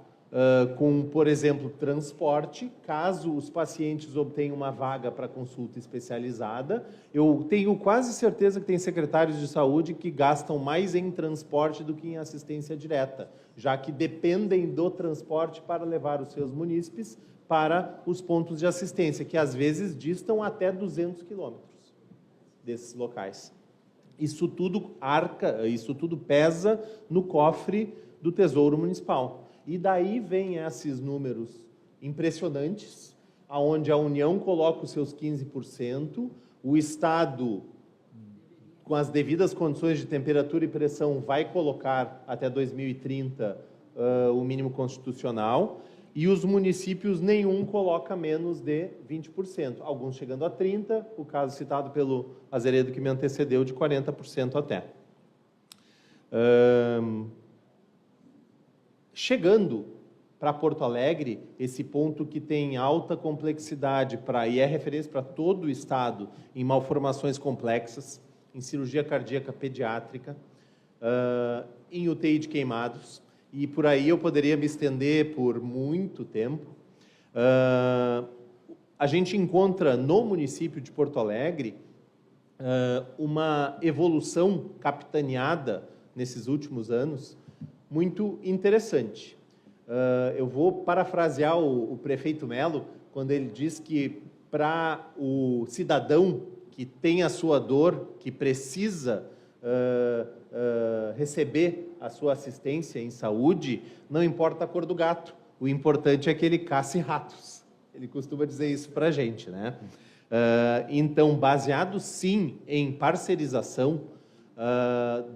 Speaker 7: com, por exemplo, transporte, caso os pacientes obtenham uma vaga para consulta especializada. Eu tenho quase certeza que tem secretários de saúde que gastam mais em transporte do que em assistência direta, já que dependem do transporte para levar os seus munícipes para os pontos de assistência, que às vezes distam até 200 quilômetros desses locais. Isso tudo pesa no cofre do Tesouro Municipal. E daí vem esses números impressionantes, onde a União coloca os seus 15%, o Estado, com as devidas condições de temperatura e pressão, vai colocar até 2030 o mínimo constitucional, e os municípios, nenhum coloca menos de 20%, alguns chegando a 30%, o caso citado pelo Azeredo que me antecedeu, de 40% até. Chegando para Porto Alegre, esse ponto que tem alta complexidade e é referência para todo o estado em malformações complexas, em cirurgia cardíaca pediátrica, em UTI de queimados, e por aí eu poderia me estender por muito tempo. A gente encontra no município de Porto Alegre uma evolução capitaneada nesses últimos anos muito interessante. eu vou parafrasear o prefeito Melo, quando ele diz que para o cidadão que tem a sua dor, que precisa receber a sua assistência em saúde, não importa a cor do gato, o importante é que ele cace ratos. Ele costuma dizer isso para a gente, né? Então, baseado sim em parcerização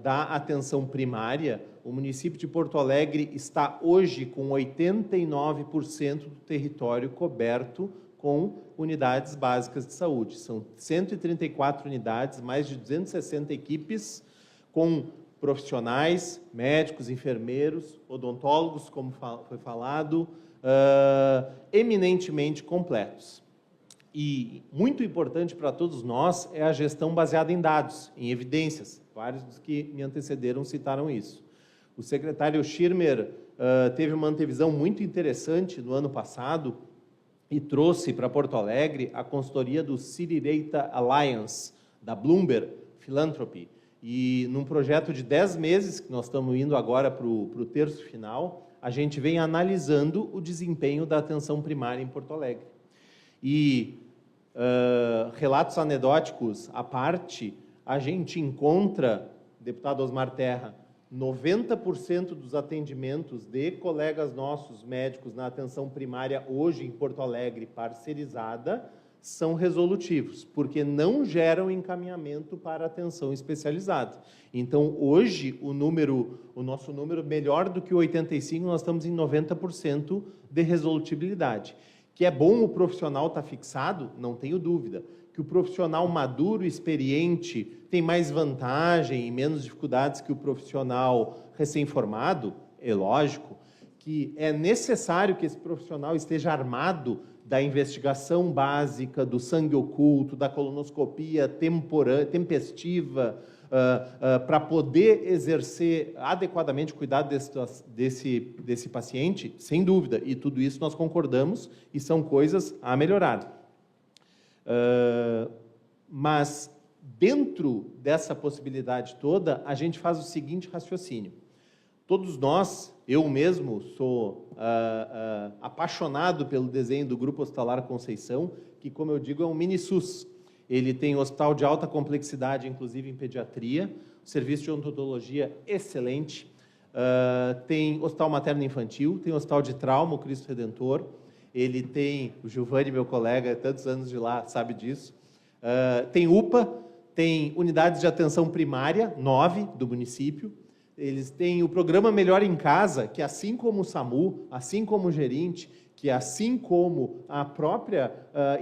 Speaker 7: da atenção primária, o município de Porto Alegre está hoje com 89% do território coberto com unidades básicas de saúde. São 134 unidades, mais de 260 equipes, com profissionais, médicos, enfermeiros, odontólogos, como foi falado, eminentemente completos. E muito importante para todos nós é a gestão baseada em dados, em evidências. Vários dos que me antecederam citaram isso. O secretário Schirmer teve uma antevisão muito interessante no ano passado e trouxe para Porto Alegre a consultoria do City Data Alliance, da Bloomberg Philanthropy. E num projeto de 10 meses, que nós estamos indo agora para o terço final, a gente vem analisando o desempenho da atenção primária em Porto Alegre. E relatos anedóticos à parte, a gente encontra, deputado Osmar Terra, 90% dos atendimentos de colegas nossos médicos na atenção primária hoje em Porto Alegre parcerizada são resolutivos, porque não geram encaminhamento para atenção especializada. Então, hoje, o nosso número, melhor do que o 85%, nós estamos em 90% de resolutibilidade. Que é bom o profissional estar fixado, não tenho dúvida. Que o profissional maduro, experiente, tem mais vantagem e menos dificuldades que o profissional recém-formado, é lógico. Que é necessário que esse profissional esteja armado da investigação básica, do sangue oculto, da colonoscopia tempestiva, para poder exercer adequadamente o cuidado desse paciente, sem dúvida. E tudo isso nós concordamos e são coisas a melhorar. Mas, dentro dessa possibilidade toda, a gente faz o seguinte raciocínio. Todos nós, eu mesmo sou apaixonado pelo desenho do Grupo Hospitalar Conceição, que, como eu digo, é um mini-SUS. Ele tem hospital de alta complexidade, inclusive em pediatria, serviço de odontologia excelente, tem hospital materno-infantil, tem hospital de trauma, o Cristo Redentor, ele tem, o Giovanni, meu colega, tantos anos de lá, sabe disso, tem UPA, tem unidades de atenção primária, 9 do município, eles têm o programa Melhor em Casa, que assim como o SAMU, assim como o Gerente, que assim como a própria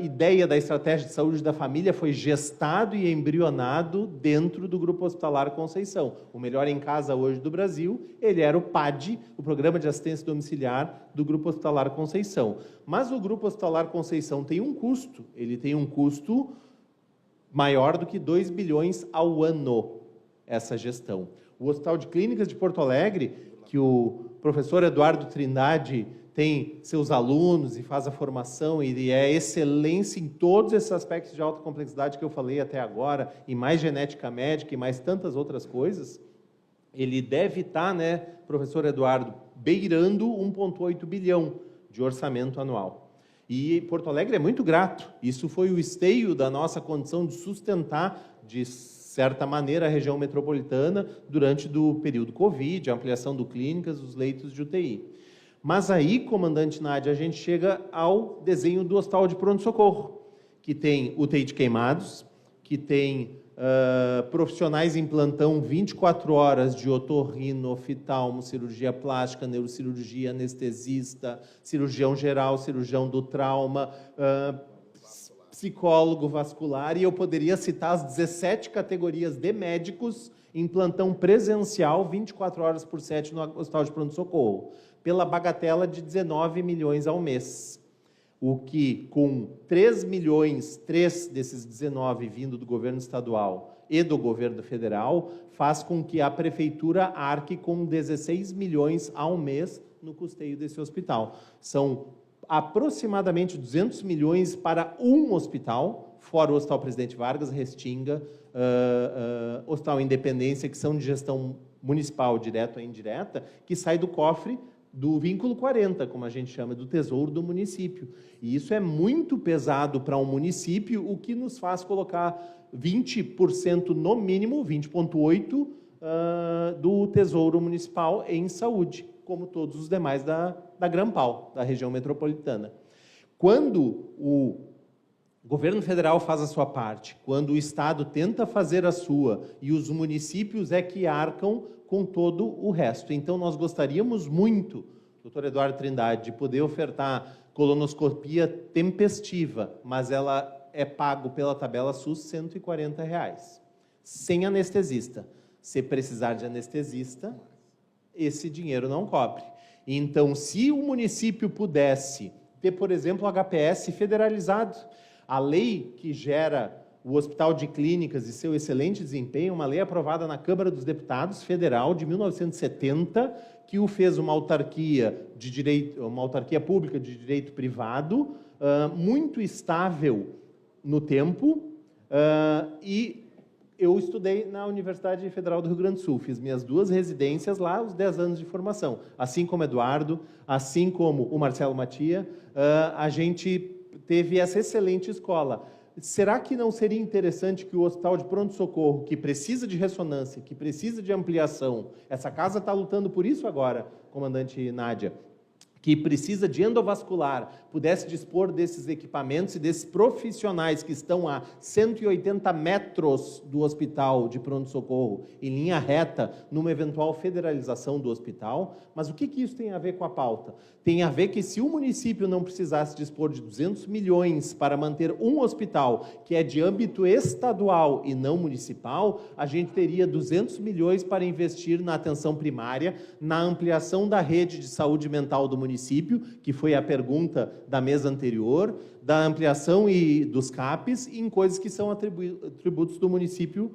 Speaker 7: ideia da estratégia de saúde da família foi gestado e embrionado dentro do Grupo Hospitalar Conceição. O Melhor em Casa hoje do Brasil, ele era o PAD, o Programa de Assistência Domiciliar do Grupo Hospitalar Conceição. Mas o Grupo Hospitalar Conceição tem um custo, ele tem um custo maior do que 2 bilhões ao ano, essa gestão. O Hospital de Clínicas de Porto Alegre, que o professor Eduardo Trindade tem seus alunos e faz a formação e é excelência em todos esses aspectos de alta complexidade que eu falei até agora, e mais genética médica e mais tantas outras coisas, ele deve estar, né, professor Eduardo, beirando 1,8 bilhão de orçamento anual. E Porto Alegre é muito grato. Isso foi o esteio da nossa condição de sustentar, de certa maneira, a região metropolitana durante o período Covid, a ampliação do clínicas, os leitos de UTI. Mas aí, comandante Nádia, a gente chega ao desenho do Hospital de Pronto-Socorro, que tem UTI de queimados, que tem profissionais em plantão 24 horas de otorrino, oftalmo, cirurgia plástica, neurocirurgia, anestesista, cirurgião geral, cirurgião do trauma, psicólogo vascular, e eu poderia citar as 17 categorias de médicos em plantão presencial 24 horas por 7 no Hospital de Pronto-Socorro, pela bagatela de 19 milhões ao mês. O que, com 3 milhões, 3 desses 19 vindo do governo estadual e do governo federal, faz com que a prefeitura arque com 16 milhões ao mês no custeio desse hospital. São aproximadamente 200 milhões para um hospital, fora o Hospital Presidente Vargas, Restinga, Hospital Independência, que são de gestão municipal, direta ou indireta, que sai do cofre do vínculo 40, como a gente chama, do tesouro do município. E isso é muito pesado para um município, o que nos faz colocar 20% no mínimo, 20,8% do tesouro municipal em saúde, como todos os demais da Grampal, da região metropolitana. Quando o governo federal faz a sua parte, quando o Estado tenta fazer a sua e os municípios é que arcam com todo o resto. Então, nós gostaríamos muito, doutor Eduardo Trindade, de poder ofertar colonoscopia tempestiva, mas ela é pago pela tabela SUS R$ 140, sem anestesista. Se precisar de anestesista, esse dinheiro não cobre. Então, se o município pudesse ter, por exemplo, o HPS federalizado, a lei que gera o Hospital de Clínicas e seu excelente desempenho, uma lei aprovada na Câmara dos Deputados Federal de 1970, que o fez uma autarquia de direito, uma autarquia pública de direito privado, muito estável no tempo, e eu estudei na Universidade Federal do Rio Grande do Sul, fiz minhas 2 residências lá, os 10 anos de formação. Assim como o Eduardo, assim como o Marcelo Matia, a gente teve essa excelente escola. Será que não seria interessante que o Hospital de Pronto-Socorro, que precisa de ressonância, que precisa de ampliação, essa casa está lutando por isso agora, comandante Nádia, que precisa de endovascular, pudesse dispor desses equipamentos e desses profissionais que estão a 180 metros do hospital de pronto-socorro, em linha reta, numa eventual federalização do hospital. Mas o que isso tem a ver com a pauta? Tem a ver que se o município não precisasse dispor de 200 milhões para manter um hospital que é de âmbito estadual e não municipal, a gente teria 200 milhões para investir na atenção primária, na ampliação da rede de saúde mental do município, que foi a pergunta da mesa anterior, da ampliação e dos CAPs, em coisas que são atributos do município,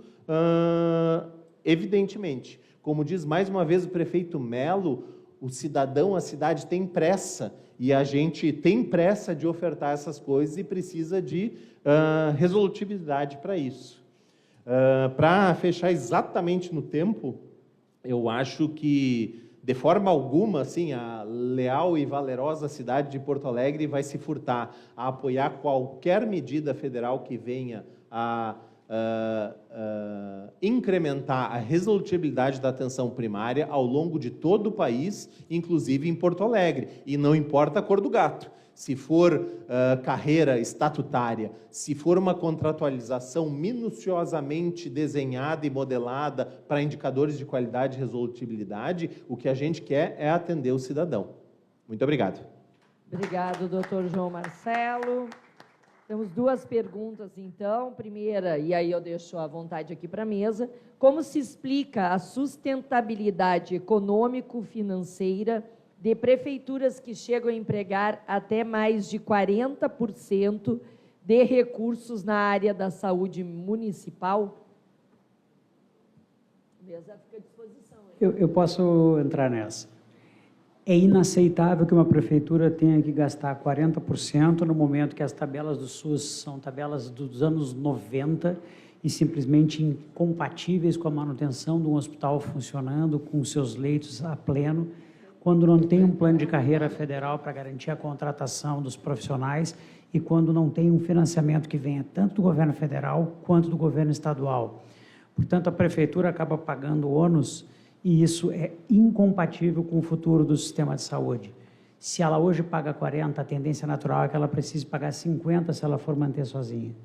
Speaker 7: evidentemente. Como diz mais uma vez o prefeito Melo, o cidadão, a cidade tem pressa, e a gente tem pressa de ofertar essas coisas e precisa de resolutividade para isso. Para fechar exatamente no tempo, eu acho que, de forma alguma, assim, a leal e valerosa cidade de Porto Alegre vai se furtar a apoiar qualquer medida federal que venha a incrementar a resolutibilidade da atenção primária ao longo de todo o país, inclusive em Porto Alegre. E não importa a cor do gato. Se for carreira estatutária, se for uma contratualização minuciosamente desenhada e modelada para indicadores de qualidade e resolutibilidade, o que a gente quer é atender o cidadão. Muito obrigado.
Speaker 1: Obrigado, doutor João Marcelo. Temos 2 perguntas, então. Primeira, e aí eu deixo à vontade aqui para a mesa, como se explica a sustentabilidade econômico-financeira de prefeituras que chegam a empregar até mais de 40% de recursos na área da saúde municipal? A mesa fica à disposição.
Speaker 2: Eu posso entrar nessa. É inaceitável que uma prefeitura tenha que gastar 40% no momento que as tabelas do SUS são tabelas dos anos 90 e simplesmente incompatíveis com a manutenção de um hospital funcionando, com seus leitos a pleno, quando não tem um plano de carreira federal para garantir a contratação dos profissionais e quando não tem um financiamento que venha tanto do governo federal quanto do governo estadual. Portanto, a prefeitura acaba pagando ônus e isso é incompatível com o futuro do sistema de saúde. Se ela hoje paga 40, a tendência natural é que ela precise pagar 50 se ela for manter sozinha.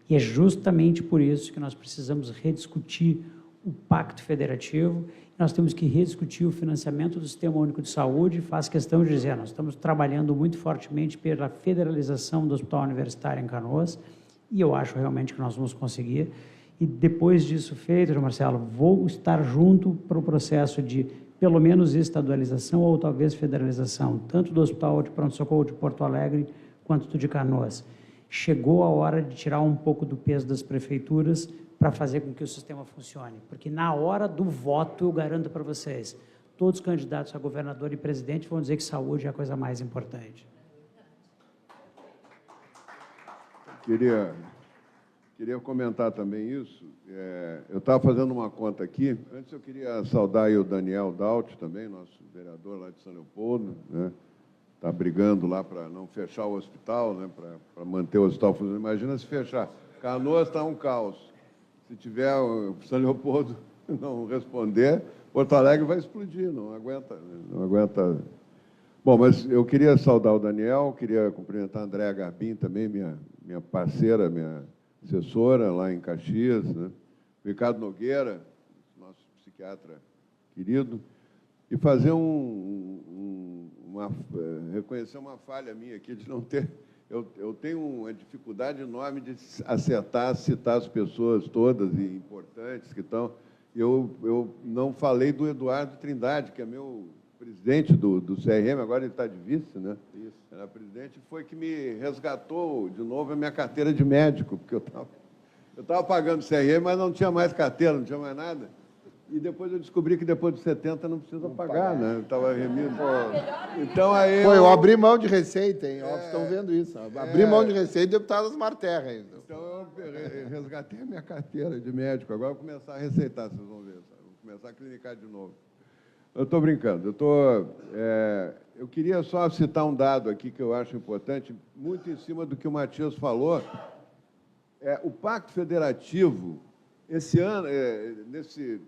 Speaker 2: E é justamente por isso que nós precisamos rediscutir o Pacto Federativo, nós temos que rediscutir o financiamento do Sistema Único de Saúde. Faz questão de dizer, nós estamos trabalhando muito fortemente pela federalização do Hospital Universitário em Canoas, e eu acho realmente que nós vamos conseguir. E depois disso feito, João Marcelo, vou estar junto para o processo de, pelo menos, estadualização ou talvez federalização, tanto do Hospital de Pronto-Socorro de Porto Alegre quanto do de Canoas. Chegou a hora de tirar um pouco do peso das prefeituras para fazer com que o sistema funcione. Porque na hora do voto, eu garanto para vocês, todos os candidatos a governador e presidente vão dizer que saúde é a coisa mais importante.
Speaker 8: Queria comentar também isso. Eu estava fazendo uma conta aqui. Antes eu queria saudar aí o Daniel Daut também, nosso vereador lá de São Leopoldo, né? Está brigando lá para não fechar o hospital, né? Para manter o hospital funcionando. Imagina se fechar. Canoas está um caos. Se tiver o São Leopoldo não responder, Porto Alegre vai explodir, não aguenta. Não aguenta. Bom, mas eu queria saudar o Daniel, queria cumprimentar a Andréa Garbim também, minha parceira, minha assessora lá em Caxias, né? Ricardo Nogueira, nosso psiquiatra querido, e fazer reconhecer uma falha minha aqui de não ter... Eu tenho uma dificuldade enorme de citar as pessoas todas e importantes que estão... Eu não falei do Eduardo Trindade, que é meu presidente do CRM, agora ele está de vice, né? Isso. Era presidente, foi que me resgatou de novo a minha carteira de médico, porque eu estava pagando CRM, mas não tinha mais carteira, não tinha mais nada. E depois eu descobri que depois de 70 não precisa pagar, né? Eu estava remido. Então aí
Speaker 3: eu abri mão de receita, hein? Vocês estão vendo isso. Abri mão de receita e deputado Asmar Terra ainda. Então
Speaker 8: eu resgatei a minha carteira de médico. Agora eu vou começar a receitar, vocês vão ver. Sabe? Vou começar a clinicar de novo. Eu estou brincando. Eu queria só citar um dado aqui que eu acho importante, muito em cima do que o Matias falou. O Pacto Federativo, esse ano, nesse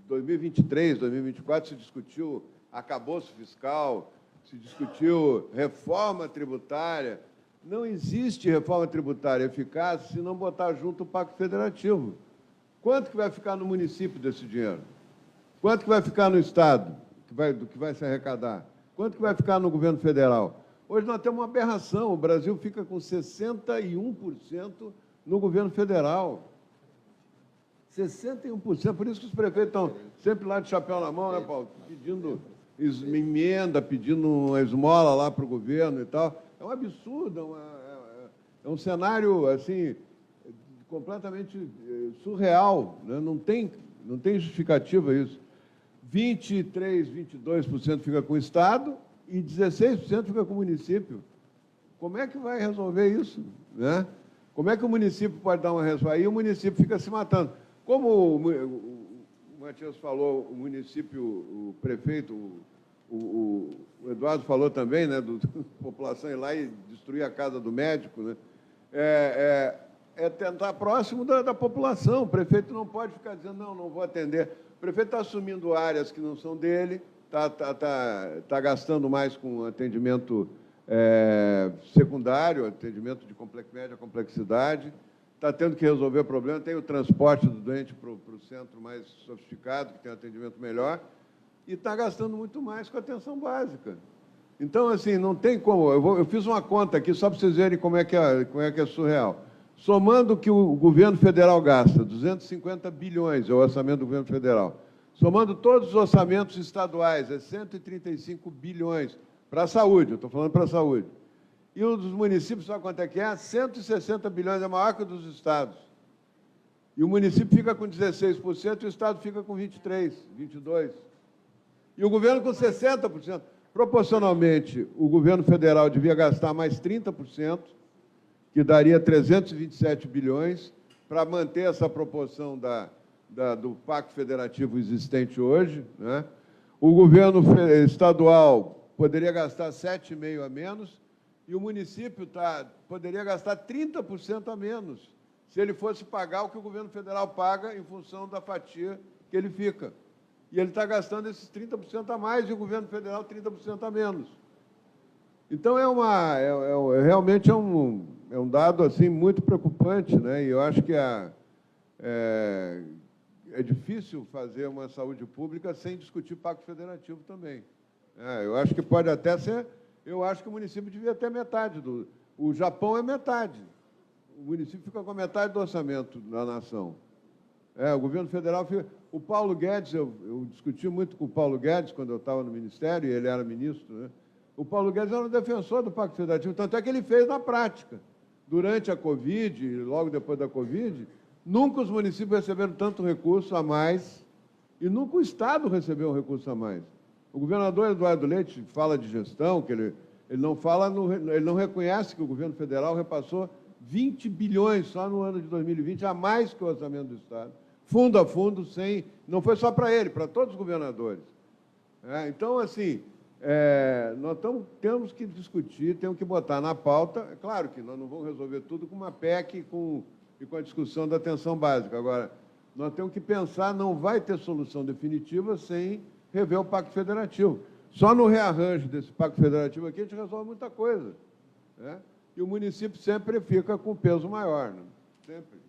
Speaker 8: 2023, 2024, se discutiu arcabouço fiscal, se discutiu reforma tributária. Não existe reforma tributária eficaz se não botar junto o Pacto Federativo. Quanto que vai ficar no município desse dinheiro? Quanto que vai ficar no Estado, do que vai se arrecadar? Quanto que vai ficar no governo federal? Hoje nós temos uma aberração, o Brasil fica com 61% no governo federal. 61%, por isso que os prefeitos estão sempre lá de chapéu na mão, né, Paulo? Pedindo emenda, pedindo uma esmola lá para o governo e tal. É um absurdo, é um cenário, assim, completamente surreal, né? Não tem justificativa isso. 23%, 22% fica com o Estado e 16% fica com o município. Como é que vai resolver isso, né? Como é que o município pode dar uma resposta? Aí o município fica se matando. Como o Matias falou, o município, o prefeito, o Eduardo falou também, né, da população ir lá e destruir a casa do médico, né? Tentar próximo da população. O prefeito não pode ficar dizendo, não vou atender. O prefeito está assumindo áreas que não são dele, está gastando mais com atendimento secundário, atendimento de média complexidade, está tendo que resolver o problema, tem o transporte do doente para o centro mais sofisticado, que tem um atendimento melhor, e está gastando muito mais com a atenção básica. Então, assim, não tem como... Eu fiz uma conta aqui, só para vocês verem como é que é surreal. Somando o que o governo federal gasta, 250 bilhões é o orçamento do governo federal. Somando todos os orçamentos estaduais, 135 bilhões para a saúde, eu estou falando para a saúde. E o dos municípios, sabe quanto é que é? 160 bilhões, é maior que o dos estados. E o município fica com 16% e o estado fica com 23%, 22%. E o governo com 60%. Proporcionalmente, o governo federal devia gastar mais 30%, que daria 327 bilhões, para manter essa proporção do Pacto Federativo existente hoje, né? O governo estadual poderia gastar 7,5% a menos, e o município poderia gastar 30% a menos, se ele fosse pagar o que o governo federal paga em função da fatia que ele fica. E ele está gastando esses 30% a mais e o governo federal 30% a menos. Então, realmente é um dado assim, muito preocupante, né? E eu acho que é difícil fazer uma saúde pública sem discutir Pacto Federativo também. Eu acho que pode até ser... Eu acho que o município devia ter metade. O Japão é metade. O município fica com metade do orçamento da nação. O governo federal fica... O Paulo Guedes, eu discuti muito com o Paulo Guedes quando eu estava no Ministério, e ele era ministro, né? O Paulo Guedes era um defensor do Pacto Federativo, tanto é que ele fez na prática. Durante a Covid, e logo depois da Covid, nunca os municípios receberam tanto recurso a mais, e nunca o Estado recebeu um recurso a mais. O governador Eduardo Leite fala de gestão, que ele não reconhece que o governo federal repassou 20 bilhões só no ano de 2020, a mais que o orçamento do Estado. fundo a fundo, não foi só para ele, para todos os governadores. Então, assim, nós temos que discutir, temos que botar na pauta. É claro que nós não vamos resolver tudo com uma PEC e com a discussão da atenção básica. Agora, nós temos que pensar, não vai ter solução definitiva sem rever o Pacto Federativo. Só no rearranjo desse Pacto Federativo aqui a gente resolve muita coisa. E o município sempre fica com peso maior, né? Sempre.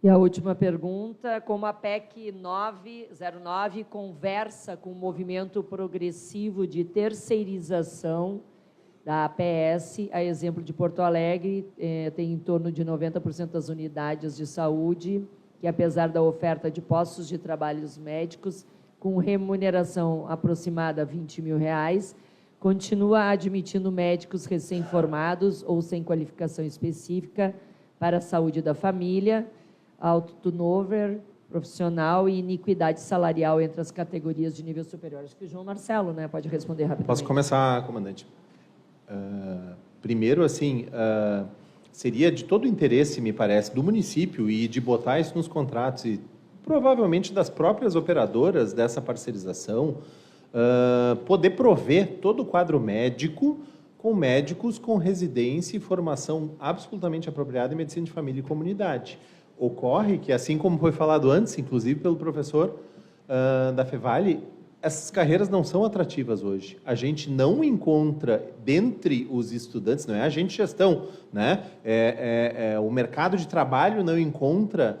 Speaker 1: E a última pergunta, como a PEC 909 conversa com o movimento progressivo de terceirização da APS, a exemplo de Porto Alegre, tem em torno de 90% das unidades de saúde, que apesar da oferta de postos de trabalhos médicos, com remuneração aproximada a R$20 mil, continua admitindo médicos recém-formados ou sem qualificação específica para a saúde da família, alto turnover profissional e iniquidade salarial entre as categorias de nível superior. Acho que o João Marcelo, né, pode responder rapidamente.
Speaker 7: Posso começar, comandante? Primeiro, assim, seria de todo interesse, me parece, do município e de botar isso nos contratos e provavelmente das próprias operadoras dessa parcerização, poder prover todo o quadro médico com médicos com residência e formação absolutamente apropriada em medicina de família e comunidade. Ocorre que, assim como foi falado antes, inclusive pelo professor da Fevale, essas carreiras não são atrativas hoje. A gente não encontra, dentre os estudantes, não é a gente gestão, né? O mercado de trabalho não encontra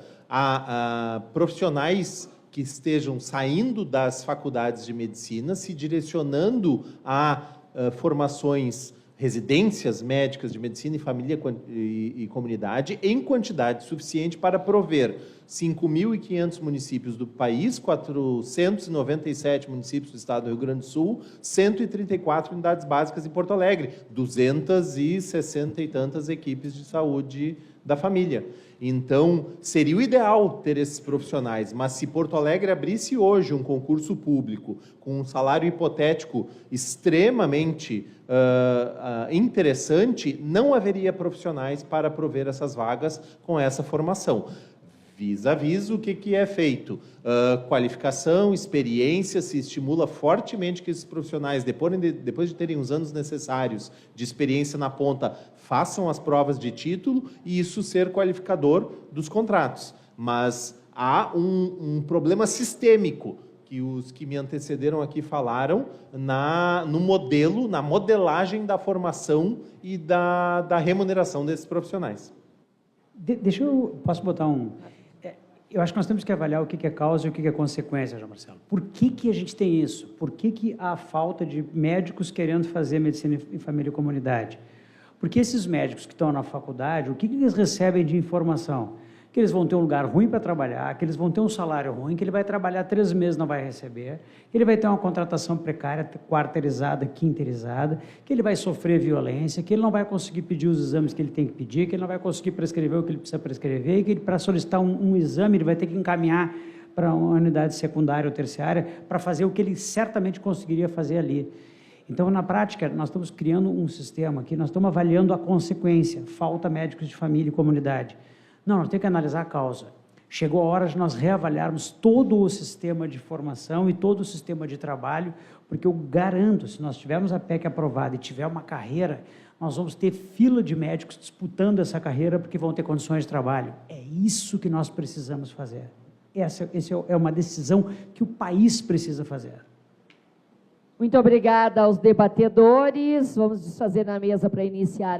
Speaker 7: profissionais que estejam saindo das faculdades de medicina, se direcionando a formações, residências médicas de medicina e família e comunidade em quantidade suficiente para prover 5.500 municípios do país, 497 municípios do estado do Rio Grande do Sul, 134 unidades básicas em Porto Alegre, 260 e tantas equipes de saúde da família. Então, seria o ideal ter esses profissionais, mas se Porto Alegre abrisse hoje um concurso público com um salário hipotético extremamente interessante, não haveria profissionais para prover essas vagas com essa formação. Vis-a-vis, o que é feito? Qualificação, experiência, se estimula fortemente que esses profissionais, depois de terem os anos necessários de experiência na ponta, façam as provas de título e isso ser qualificador dos contratos. Mas há um problema sistêmico que os que me antecederam aqui falaram no modelo, na modelagem da formação e da remuneração desses profissionais.
Speaker 2: Posso botar eu acho que nós temos que avaliar o que é causa e o que é consequência, João Marcelo. Por que a gente tem isso? Por que há falta de médicos querendo fazer medicina em família e comunidade? Porque esses médicos que estão na faculdade, o que eles recebem de informação? Que eles vão ter um lugar ruim para trabalhar, que eles vão ter um salário ruim, que ele vai trabalhar 3 meses e não vai receber, que ele vai ter uma contratação precária, quarteirizada, quinteirizada, que ele vai sofrer violência, que ele não vai conseguir pedir os exames que ele tem que pedir, que ele não vai conseguir prescrever o que ele precisa prescrever, e que ele, para solicitar um exame, ele vai ter que encaminhar para uma unidade secundária ou terciária para fazer o que ele certamente conseguiria fazer ali. Então, na prática, nós estamos criando um sistema aqui, nós estamos avaliando a consequência, falta médicos de família e comunidade. Não, nós temos que analisar a causa. Chegou a hora de nós reavaliarmos todo o sistema de formação e todo o sistema de trabalho, porque eu garanto, se nós tivermos a PEC aprovada e tiver uma carreira, nós vamos ter fila de médicos disputando essa carreira porque vão ter condições de trabalho. É isso que nós precisamos fazer. Essa é uma decisão que o país precisa fazer.
Speaker 1: Muito obrigada aos debatedores. Vamos desfazer na mesa para iniciar